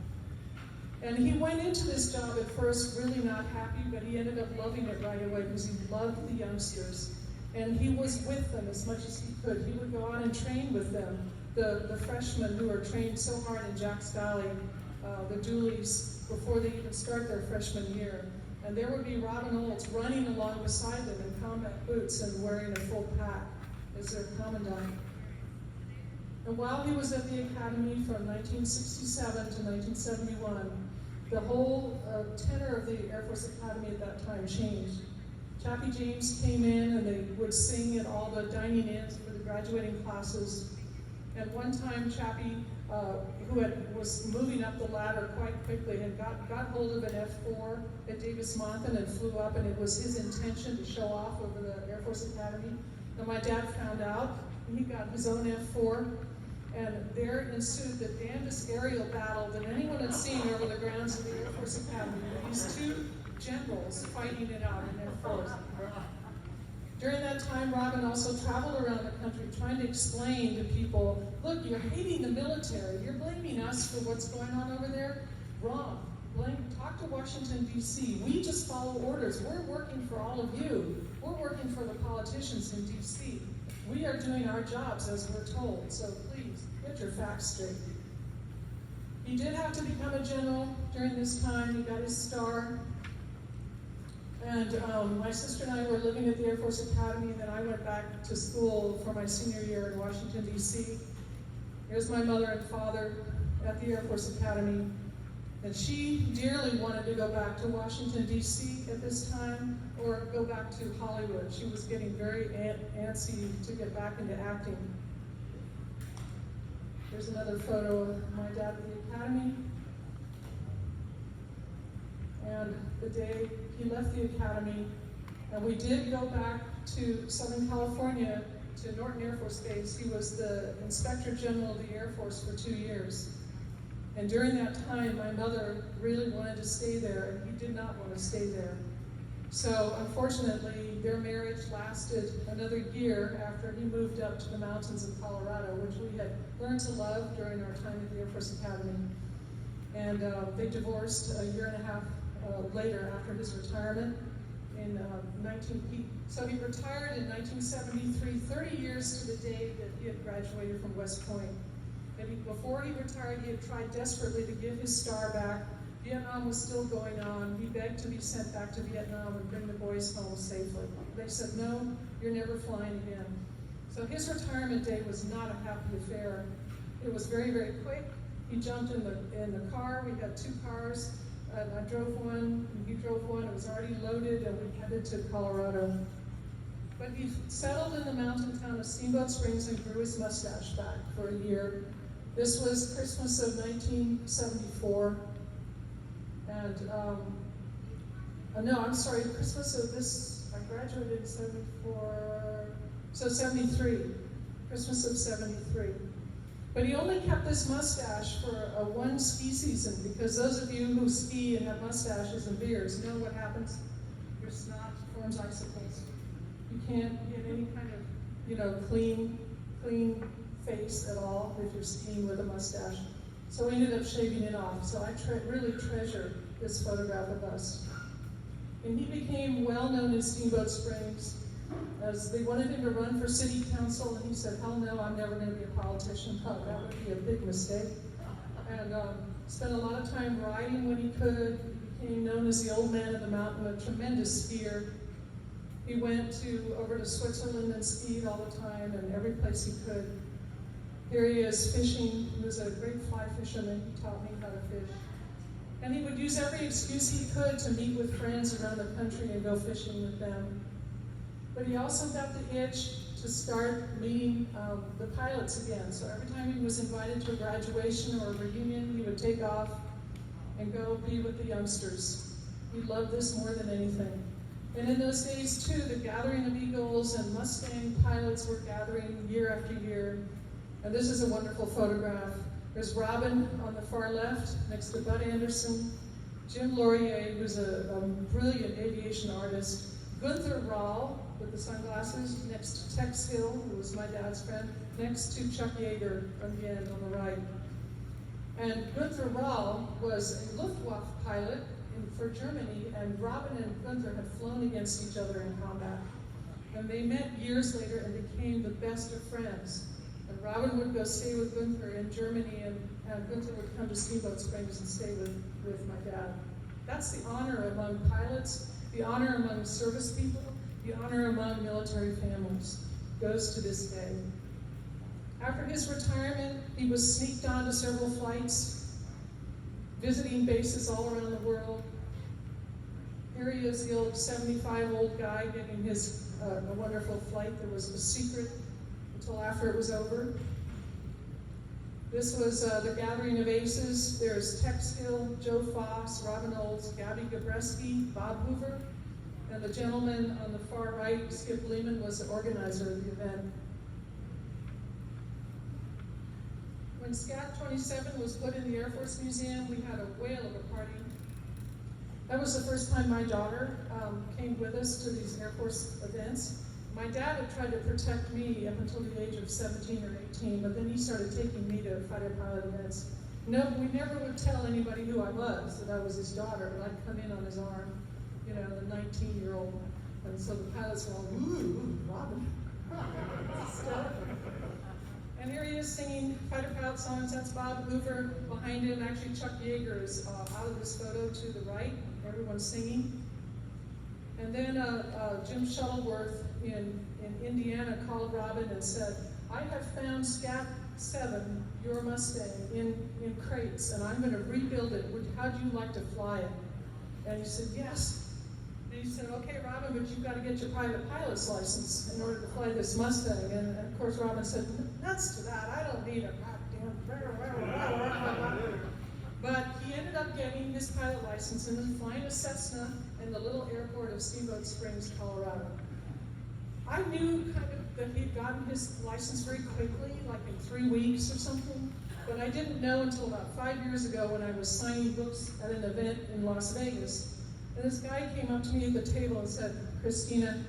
And he went into this job at first really not happy, but he ended up loving it right away because he loved the youngsters. And he was with them as much as he could. He would go out and train with them, the freshmen who are trained so hard in Jacks Valley, the doolies, before they even start their freshman year. And there would be Ronald Olds running along beside them in combat boots and wearing a full pack as their commandant. And while he was at the academy from 1967 to 1971, the whole tenor of the Air Force Academy at that time changed. Chappie James came in and they would sing at all the dining ins for the graduating classes. And one time Chappie, who was moving up the ladder quite quickly, had got hold of an F-4 at Davis-Monthan and flew up, and it was his intention to show off over the Air Force Academy. And my dad found out, and he got his own F-4. And there ensued the damnedest aerial battle that anyone had seen over the grounds of the Air Force Academy, with these 2 generals fighting it out in their force. During that time, Robin also traveled around the country trying to explain to people, look, you're hating the military. You're blaming us for what's going on over there. Wrong. Talk to Washington, D.C. We just follow orders. We're working for all of you. We're working for the politicians in D.C. We are doing our jobs as we're told, so please, get your facts straight. He did have to become a general during this time. He got his star. And my sister and I were living at the Air Force Academy, and then I went back to school for my senior year in Washington, D.C. Here's my mother and father at the Air Force Academy. And she dearly wanted to go back to Washington, D.C. at this time, or go back to Hollywood. She was getting very antsy to get back into acting. Here's another photo of my dad at the academy. And the day he left the academy, and we did go back to Southern California, to Norton Air Force Base. He was the Inspector General of the Air Force for 2 years. And during that time, my mother really wanted to stay there, and he did not want to stay there. So unfortunately, their marriage lasted another year after he moved up to the mountains of Colorado, which we had learned to love during our time at the Air Force Academy. And they divorced a year and a half later after his retirement in so he retired in 1973, 30 years to the day that he had graduated from West Point. And before he retired, he had tried desperately to give his star back. Vietnam was still going on. He begged to be sent back to Vietnam and bring the boys home safely. They said, no, you're never flying again. So his retirement day was not a happy affair. It was very, very quick. He jumped in the car. We had 2 cars. I drove one, and he drove one. It was already loaded, and we headed to Colorado. But he settled in the mountain town of Steamboat Springs and grew his mustache back for a year. This was Christmas of 1974. And, no, I'm sorry, Christmas of this, I graduated in 74, so 73, Christmas of 73. But he only kept this mustache for one ski season, because those of you who ski and have mustaches and beards know what happens. Your snot forms icicles. You can't get any kind of, clean face at all if you're skiing with a mustache. So we ended up shaving it off. So I really treasure this photograph of us. And he became well known in Steamboat Springs, as they wanted him to run for city council, and he said, hell no, I'm never going to be a politician. Oh, that would be a big mistake. And spent a lot of time riding when he could. He became known as the old man of the mountain, a tremendous skier. He went over to Switzerland and skied all the time, and every place he could. Here he is fishing. He was a great fly fisherman. He taught me how to fish. And he would use every excuse he could to meet with friends around the country and go fishing with them. But he also got the itch to start meeting the pilots again. So every time he was invited to a graduation or a reunion, he would take off and go be with the youngsters. He loved this more than anything. And in those days too, the gathering of Eagles and Mustang pilots were gathering year after year. And this is a wonderful photograph. There's Robin on the far left, next to Bud Anderson, Jim Laurier, who's a brilliant aviation artist, Gunther Rahl, with the sunglasses, next to Tex Hill, who was my dad's friend, next to Chuck Yeager, again, on the right. And Gunther Rahl was a Luftwaffe pilot for Germany, and Robin and Gunther had flown against each other in combat. And they met years later and became the best of friends. And Robin would go stay with Gunther in Germany, and Gunther would come to Steamboat Springs and stay with my dad. That's the honor among pilots, the honor among service people, the honor among military families. Goes to this day. After his retirement, he was sneaked onto several flights, visiting bases all around the world. Here he is, the old 75-year-old guy getting his a wonderful flight that was a secret until after it was over. This was the gathering of aces. There's Tex Hill, Joe Foss, Robin Olds, Gabby Gabreski, Bob Hoover, and the gentleman on the far right, Skip Lehman, was the organizer of the event. When SCAT 27 was put in the Air Force Museum, we had a whale of a party. That was the first time my daughter came with us to these Air Force events. My dad had tried to protect me up until the age of 17 or 18, but then he started taking me to fighter pilot events. No, we never would tell anybody who I was, that I was his daughter, but I'd come in on his arm, you know, the 19-year-old. And so the pilots were all, ooh, Robin. And here he is singing fighter pilot songs. That's Bob Hoover behind him. Actually, Chuck Yeager is out of this photo to the right. Everyone's singing. And then Jim Shuttleworth in Indiana called Robin and said, I have found SCAT 7, your Mustang, in crates, and I'm going to rebuild it. How'd you like to fly it? And he said, yes. And he said, okay, Robin, but you've got to get your private pilot's license in order to fly this Mustang. And of course, Robin said, nuts to that. I don't need a goddamn. But he ended up getting his pilot license and then flying a Cessna in the little airport of Steamboat Springs, Colorado. I knew kind of that he'd gotten his license very quickly, like in 3 weeks or something, but I didn't know until about 5 years ago when I was signing books at an event in Las Vegas. And this guy came up to me at the table and said, Christina,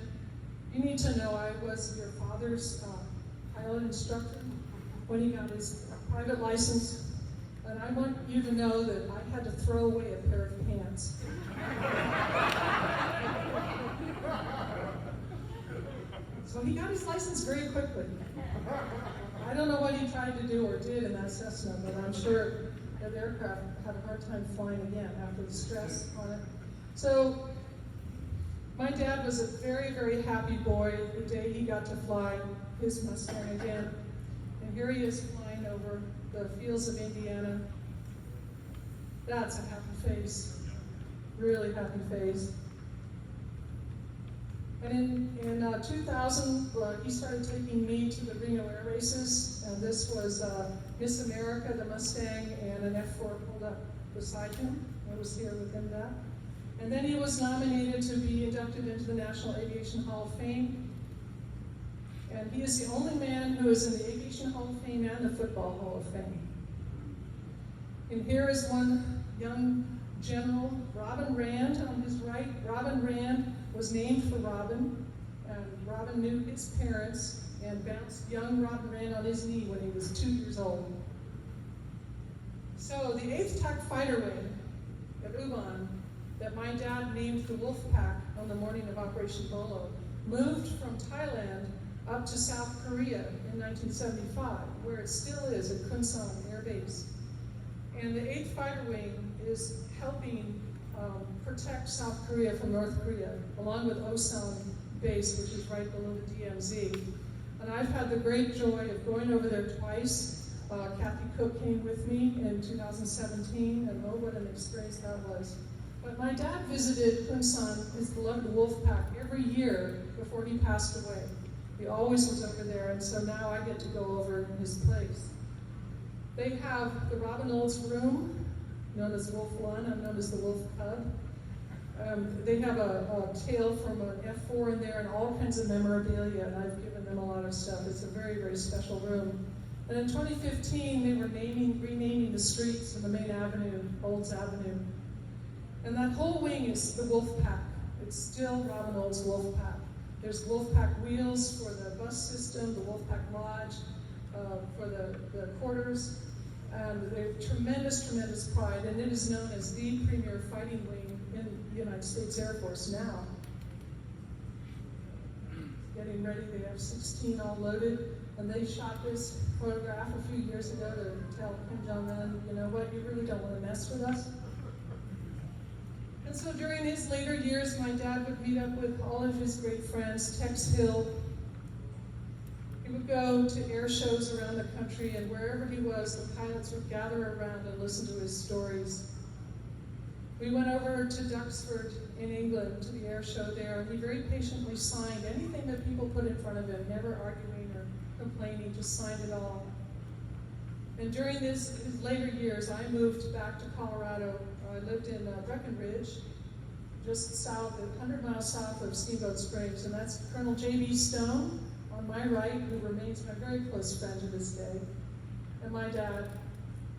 you need to know I was your father's pilot instructor when he got his private license. And I want you to know that I had to throw away a pair of pants. So he got his license very quickly. I don't know what he tried to do or did in that Cessna, but I'm sure that aircraft had a hard time flying again after the stress on it. So my dad was a very, very happy boy the day he got to fly his Mustang again. And here he is flying over the fields of Indiana. That's a happy face, really happy face. And in 2000, he started taking me to the Reno Air Races, and this was Miss America, the Mustang, and an F-4 pulled up beside him. I was here with him that. And then he was nominated to be inducted into the National Aviation Hall of Fame. And he is the only man who is in the Aviation Hall of Fame and the Football Hall of Fame. And here is one young general, Robin Rand on his right. Robin Rand was named for Robin, and Robin knew his parents and bounced young Robin Rand on his knee when he was 2 years old. So the 8th TAC Fighter Wing at Ubon that my dad named the Wolf Pack on the morning of Operation Bolo moved from Thailand up to South Korea in 1975, where it still is at Kunsan Air Base. And the 8th Fighter Wing is helping protect South Korea from North Korea, along with Osan Base, which is right below the DMZ. And I've had the great joy of going over there twice. Kathy Cook came with me in 2017, and oh, what an experience that was. But my dad visited Kunsan, his beloved Wolf Pack, every year before he passed away. He always was over there, and so now I get to go over in his place. They have the Robin Olds room, known as Wolf 1, I'm known as the Wolf Cub. They have a tail from an F4 in there and all kinds of memorabilia, and I've given them a lot of stuff. It's a very, very special room. And in 2015, they were renaming the streets in the main avenue, Olds Avenue. And that whole wing is the Wolf Pack. It's still Ronald Olds Wolf Pack. There's Wolf Pack wheels for the bus system, the Wolf Pack Lodge for the quarters. And they have tremendous, tremendous pride, and it is known as the premier fighting wing in the United States Air Force now. Getting ready, they have 16 all loaded, and they shot this photograph a few years ago to tell Kim Jong-un, you know what, you really don't want to mess with us. And so during his later years, my dad would meet up with all of his great friends, Tex Hill. He would go to air shows around the country, and wherever he was, the pilots would gather around and listen to his stories. We went over to Duxford in England to the air show there, and he very patiently signed anything that people put in front of him, never arguing or complaining, just signed it all. And during his later years, I moved back to Colorado. I lived in Breckenridge, just south, 100 miles south of Steamboat Springs, and that's Colonel J.B. Stone on my right, who remains my very close friend to this day, and my dad.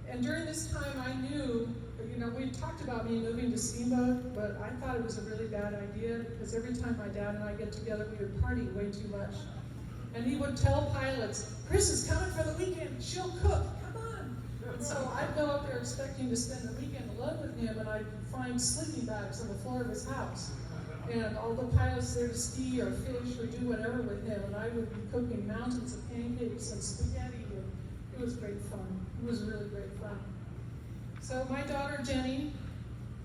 And during this time, I knew, you know, we talked about me moving to Steamboat, but I thought it was a really bad idea because every time my dad and I get together, we would party way too much. And he would tell pilots, Chris is coming for the weekend, she'll cook, come on. And so I'd go up there expecting to spend the weekend alone with him, and I'd find sleeping bags on the floor of his house. And all the pilots there to ski or fish or do whatever with him, and I would be cooking mountains of pancakes and spaghetti, and it was great fun. It was really great fun. So my daughter Jenny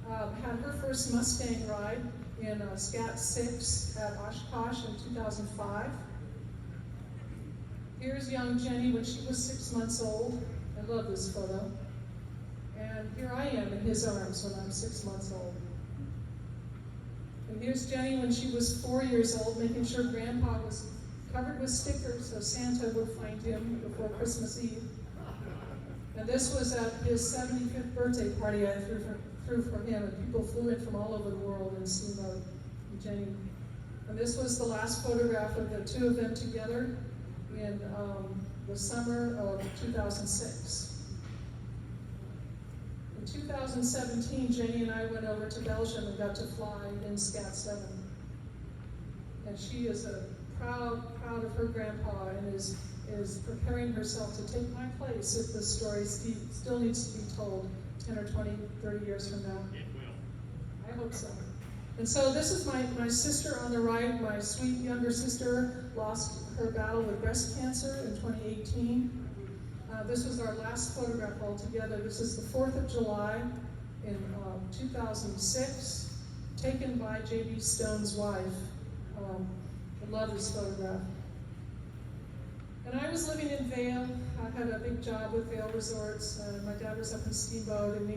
had her first Mustang ride in Scat 6 at Oshkosh in 2005. Here's young Jenny when she was 6 months old. I love this photo. And here I am in his arms when I'm 6 months old. And here's Jenny when she was 4 years old, making sure Grandpa was covered with stickers so Santa would find him before Christmas Eve. And this was at his 75th birthday party I threw for him, and people flew in from all over the world and Steamboat and Jenny. And this was the last photograph of the two of them together in the summer of 2006. In 2017, Jenny and I went over to Belgium and got to fly in Scat 7. And she is proud of her grandpa and is preparing herself to take my place if the story still needs to be told 10 or 20, 30 years from now. It will. I hope so. And so this is my sister on the right. My sweet younger sister lost her battle with breast cancer in 2018. This was our last photograph all together. This is the 4th of July in 2006, taken by J.B. Stone's wife. I love this photograph. And I was living in Vail. I had a big job with Vail Resorts. My dad was up in Steamboat, and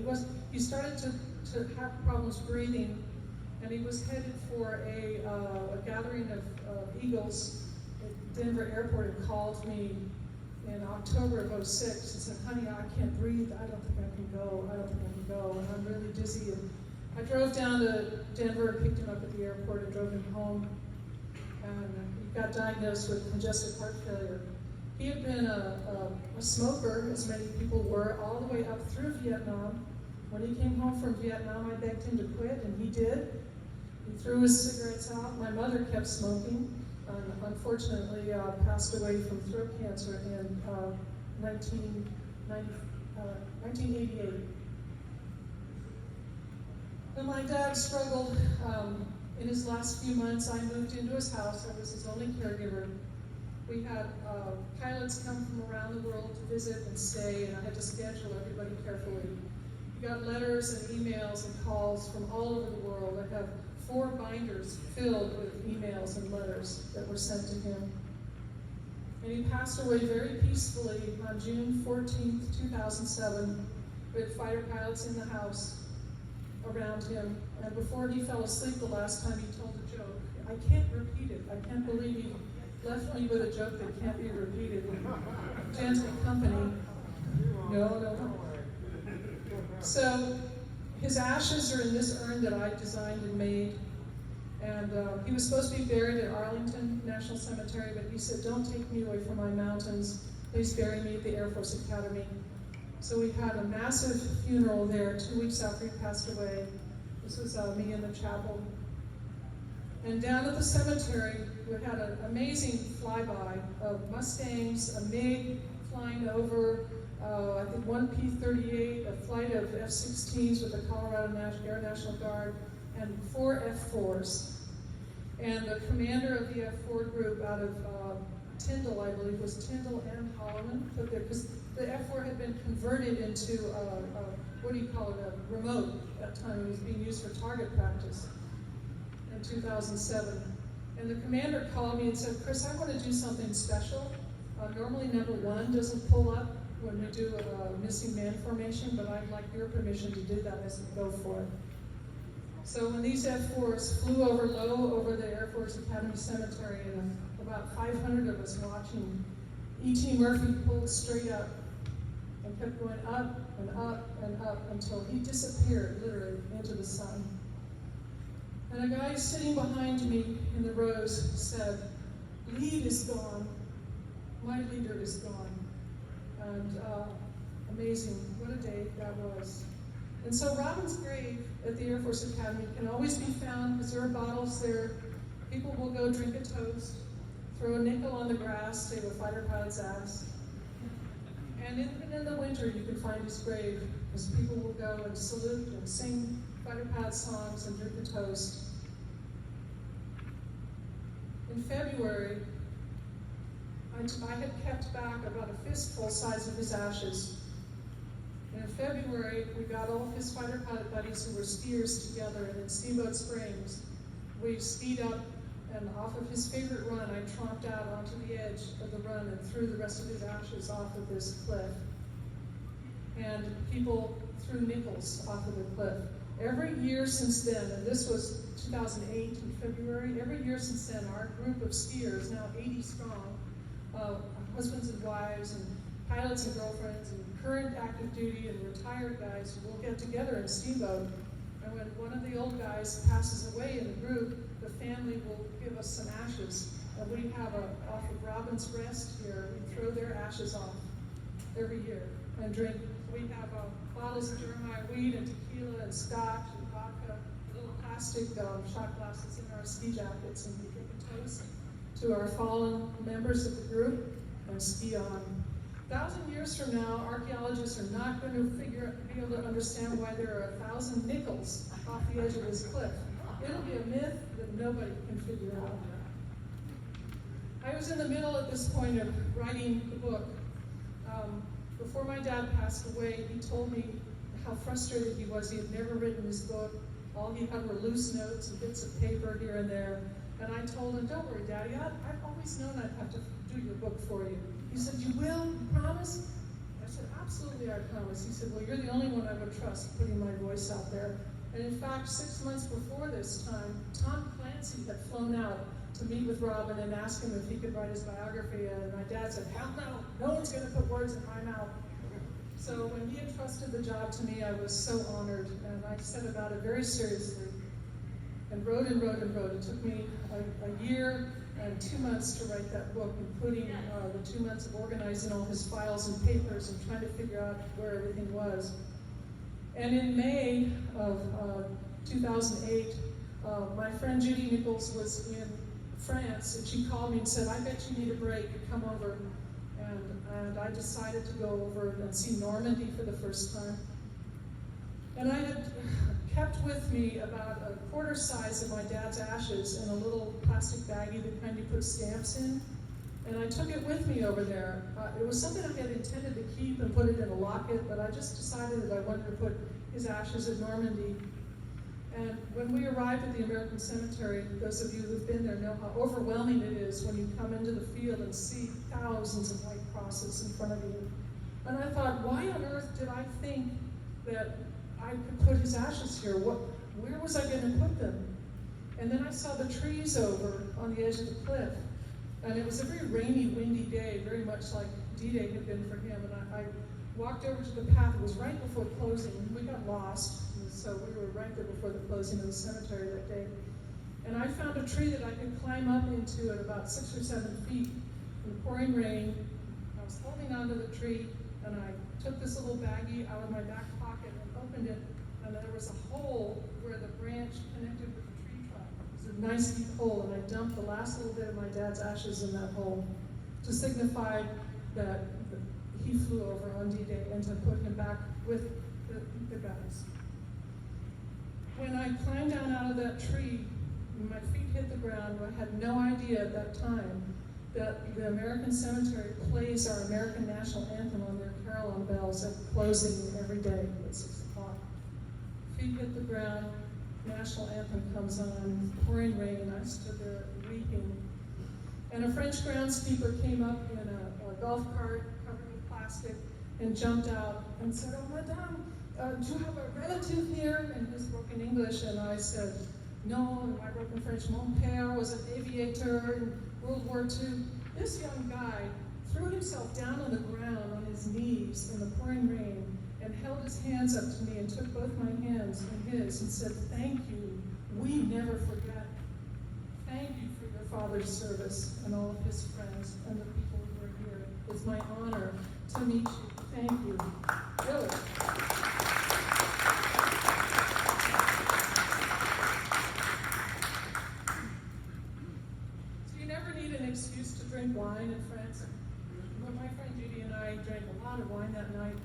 he started to have problems breathing, and he was headed for a gathering of eagles at Denver Airport and called me in October of '06 and said, honey, I can't breathe. I don't think I can go. And I'm really dizzy. And I drove down to Denver, picked him up at the airport, and drove him home. And he got diagnosed with congestive heart failure. He had been a smoker, as many people were, all the way up through Vietnam. When he came home from Vietnam, I begged him to quit, and he did. He threw his cigarettes out. My mother kept smoking, and unfortunately passed away from throat cancer in 1988. And my dad struggled in his last few months. I moved into his house. I was his only caregiver. We had pilots come from around the world to visit and stay, and I had to schedule everybody carefully. We got letters and emails and calls from all over the world. I have 4 binders filled with emails and letters that were sent to him. And he passed away very peacefully on June 14th, 2007. We had fighter pilots in the house around him, and before he fell asleep the last time, he told a joke. I can't repeat it. I can't believe he left me with a joke that can't be repeated. Gentle company. No. So His ashes are in this urn that I designed and made. And he was supposed to be buried at Arlington National Cemetery, but he said, don't take me away from my mountains. Please bury me at the Air Force Academy. So we had a massive funeral there 2 weeks after he passed away. This was me in the chapel. And down at the cemetery, we had an amazing flyby of Mustangs, a MiG flying over, I think one P-38, a flight of F-16s with the Colorado Air National Guard, and 4 F-4s. And the commander of the F-4 group out of Tyndall, I believe, was Tyndall and Holloman, put there, because the F-4 had been converted into what do you call it, a remote at that time. It was being used for target practice in 2007. And the commander called me and said, Chris, I want to do something special. Normally number 1 doesn't pull up when we do a missing man formation, but I'd like your permission to do that. I said, go for it. So when these F-4s flew over low over the Air Force Academy Cemetery, and about 500 of us watching, E.T. Murphy pulled straight up and kept going up and up and up until he disappeared, literally, into the sun. And a guy sitting behind me in the rows said, lead is gone. My leader is gone. And amazing, what a day that was. And so Robin's grave at the Air Force Academy can always be found because there are bottles there. People will go drink a toast, throw a nickel on the grass, save a fighter pilot's ass. And even in the winter, you can find his grave because people will go and salute and sing fighter pilot songs and drink a toast. In February, I had kept back about a fistful size of his ashes. And in February, we got all of his fighter pilot buddies who were skiers together, and in Steamboat Springs, we skied up, and off of his favorite run, I tromped out onto the edge of the run and threw the rest of his ashes off of this cliff. And people threw nickels off of the cliff. Every year since then, and this was 2008 in February, every year since then, our group of skiers, now 80 strong, husbands and wives, and pilots and girlfriends, and current active duty and retired guys will get together in Steamboat. And when one of the old guys passes away in the group, the family will give us some ashes. And we have off of Robin's rest here, we throw their ashes off every year and drink. We have bottles of Jeremiah weed and tequila and scotch and vodka, little plastic shot glasses in our ski jackets, and we drink a toast to our fallen members of the group and ski on. 1,000 years from now, archaeologists are not going to be able to understand why there are 1,000 nickels off the edge of this cliff. It'll be a myth that nobody can figure out. I was in the middle at this point of writing the book. Before my dad passed away, he told me how frustrated he was. He had never written his book. All he had were loose notes and bits of paper here and there. And I told him, don't worry, Daddy, I've always known I'd have to do your book for you. He said, you will? You promise? I said, absolutely, I promise. He said, well, you're the only one I would trust putting my voice out there. And in fact, 6 months before this time, Tom Clancy had flown out to meet with Robin and ask him if he could write his biography. And my dad said, hell no, no one's going to put words in my mouth. So when he entrusted the job to me, I was so honored. And I set about it very seriously and wrote and wrote and wrote. It took me a year and 2 months to write that book, including the 2 months of organizing all his files and papers and trying to figure out where everything was. And in May of 2008, my friend Judy Nichols was in France, and she called me and said, I bet you need a break, come over. And I decided to go over and see Normandy for the first time. And I had kept with me about a quarter size of my dad's ashes in a little plastic baggie, the kind you put stamps in. And I took it with me over there. It was something I had intended to keep and put it in a locket, but I just decided that I wanted to put his ashes at Normandy. And when we arrived at the American Cemetery, those of you who've been there know how overwhelming it is when you come into the field and see thousands of white crosses in front of you. And I thought, why on earth did I think that I could put his ashes here? Where was I going to put them? And then I saw the trees over on the edge of the cliff. And it was a very rainy, windy day, very much like D-Day had been for him. And I walked over to the path. It was right before closing. We got lost. It was so we were right there before the closing of the cemetery that day. And I found a tree that I could climb up into at about 6 or 7 feet in the pouring rain. I was holding onto the tree, and I took this little baggie out of my back pocket and opened it, and there was a hole where the branch connected with the tree trunk. It was a nice deep hole, and I dumped the last little bit of my dad's ashes in that hole to signify that he flew over on D-Day and to put him back with the guys. When I climbed down out of that tree, my feet hit the ground. I had no idea at that time that the American Cemetery plays our American National Anthem on their carillon bells at closing every day at 6 o'clock. Feet hit the ground, National Anthem comes on, pouring rain, I stood there weeping. And a French groundskeeper came up in a golf cart covered with plastic and jumped out and said, "Oh, Madame, do you have a relative here?" in his broken English, and I said, "No," in my broken French. "Mon père was an aviator in World War II." This young guy threw himself down on the ground on his knees in the pouring rain and held his hands up to me and took both my hands in his and said, "Thank you. We never forget. Thank you for your father's service and all of his friends and the people who are here. It's my honor to meet you. Thank you." Really. So you never need an excuse to drink wine in France. But my friend Judy and I drank a lot of wine that night,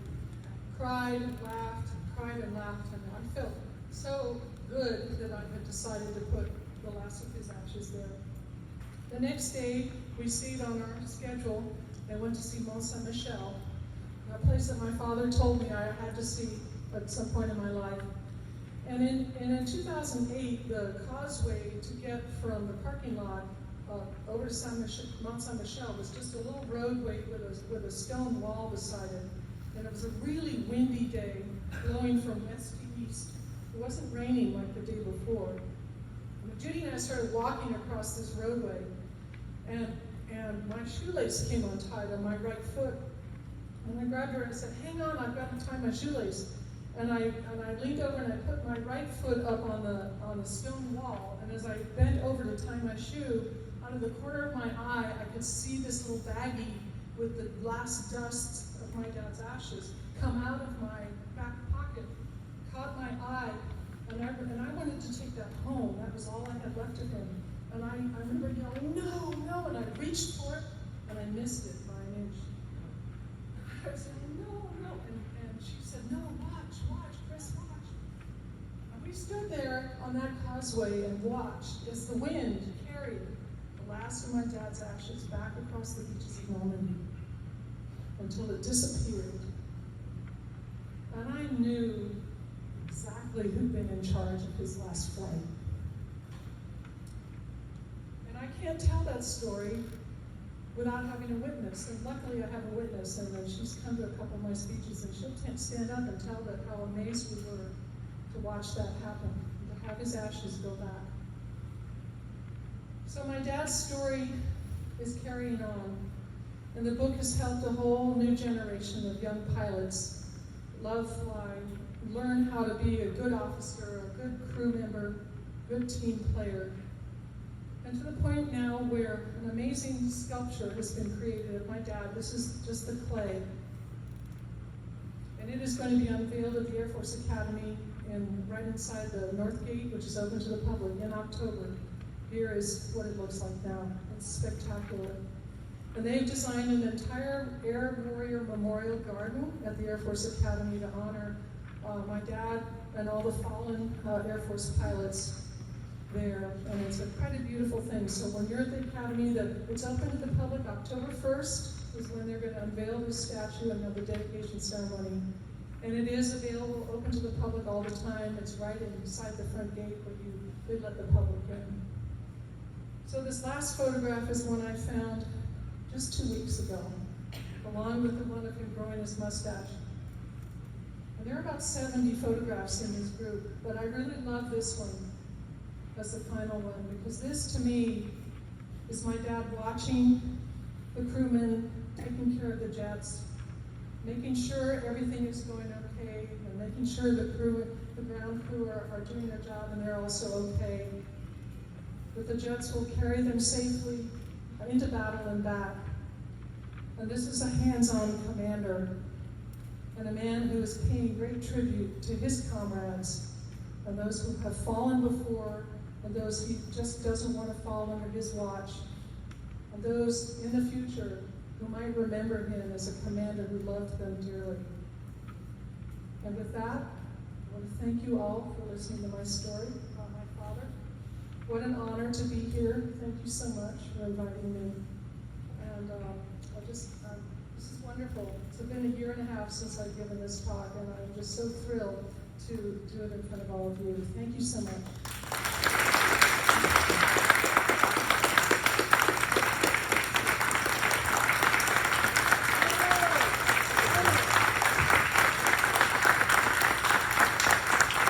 cried and laughed, and I felt so good that I had decided to put the last of his ashes there. The next day, we stayed on our schedule and went to see Mont Saint-Michel, a place that my father told me I had to see at some point in my life. And in 2008, the causeway to get from the parking lot over to Mont Saint-Michel was just a little roadway with a stone wall beside it. And it was a really windy day, blowing from west to east. It wasn't raining like the day before. And Judy and I started walking across this roadway, and my shoelace came untied on my right foot. And I grabbed her and I said, "Hang on, I've got to tie my shoelace." And I leaned over and I put my right foot up on the stone wall. And as I bent over to tie my shoe, out of the corner of my eye, I could see this little baggie with the last dust of my dad's ashes come out of my back pocket, caught my eye, and I wanted to take that home. That was all I had left of him. And I remember yelling, "No, no," and I reached for it, and I missed it by an inch. I said, "No, no," and she said, "No, watch, Chris, watch." And we stood there on that causeway and watched as the wind carried the last of my dad's ashes back across the beaches of Normandy until it disappeared. And I knew exactly who'd been in charge of his last flight. And I can't tell that story without having a witness. And luckily I have a witness, and she's come to a couple of my speeches, and she'll stand up and tell that how amazed we were to watch that happen, to have his ashes go back. So my dad's story is carrying on, and the book has helped a whole new generation of young pilots love flying, learn how to be a good officer, a good crew member, good team player, and to the point now where an amazing sculpture has been created of my dad. This is just the clay, and it is going to be unveiled at the Air Force Academy right inside the North Gate, which is open to the public in October. Here is what it looks like now. It's spectacular. And they've designed an entire Air Warrior Memorial Garden at the Air Force Academy to honor my dad and all the fallen Air Force pilots there. And it's quite a beautiful thing. So when you're at the Academy, it's open to the public. October 1st is when they're going to unveil the statue and have the dedication ceremony. And it is available, open to the public all the time. It's right inside the front gate where they let the public in. So this last photograph is one I found just 2 weeks ago, along with the one of him growing his mustache. And there are about 70 photographs in this group, but I really love this one as the final one, because this, to me, is my dad watching the crewmen taking care of the jets, making sure everything is going okay, and making sure the ground crew are doing their job and they're also okay. That the jets will carry them safely into battle and back. And this is a hands-on commander, and a man who is paying great tribute to his comrades, and those who have fallen before, and those he just doesn't want to fall under his watch, and those in the future who might remember him as a commander who loved them dearly. And with that, I want to thank you all for listening to my story about my father. What an honor to be here. Thank you so much for inviting me. And this is wonderful. It's been a year and a half since I've given this talk, and I'm just so thrilled to do it in front of all of you. Thank you so much.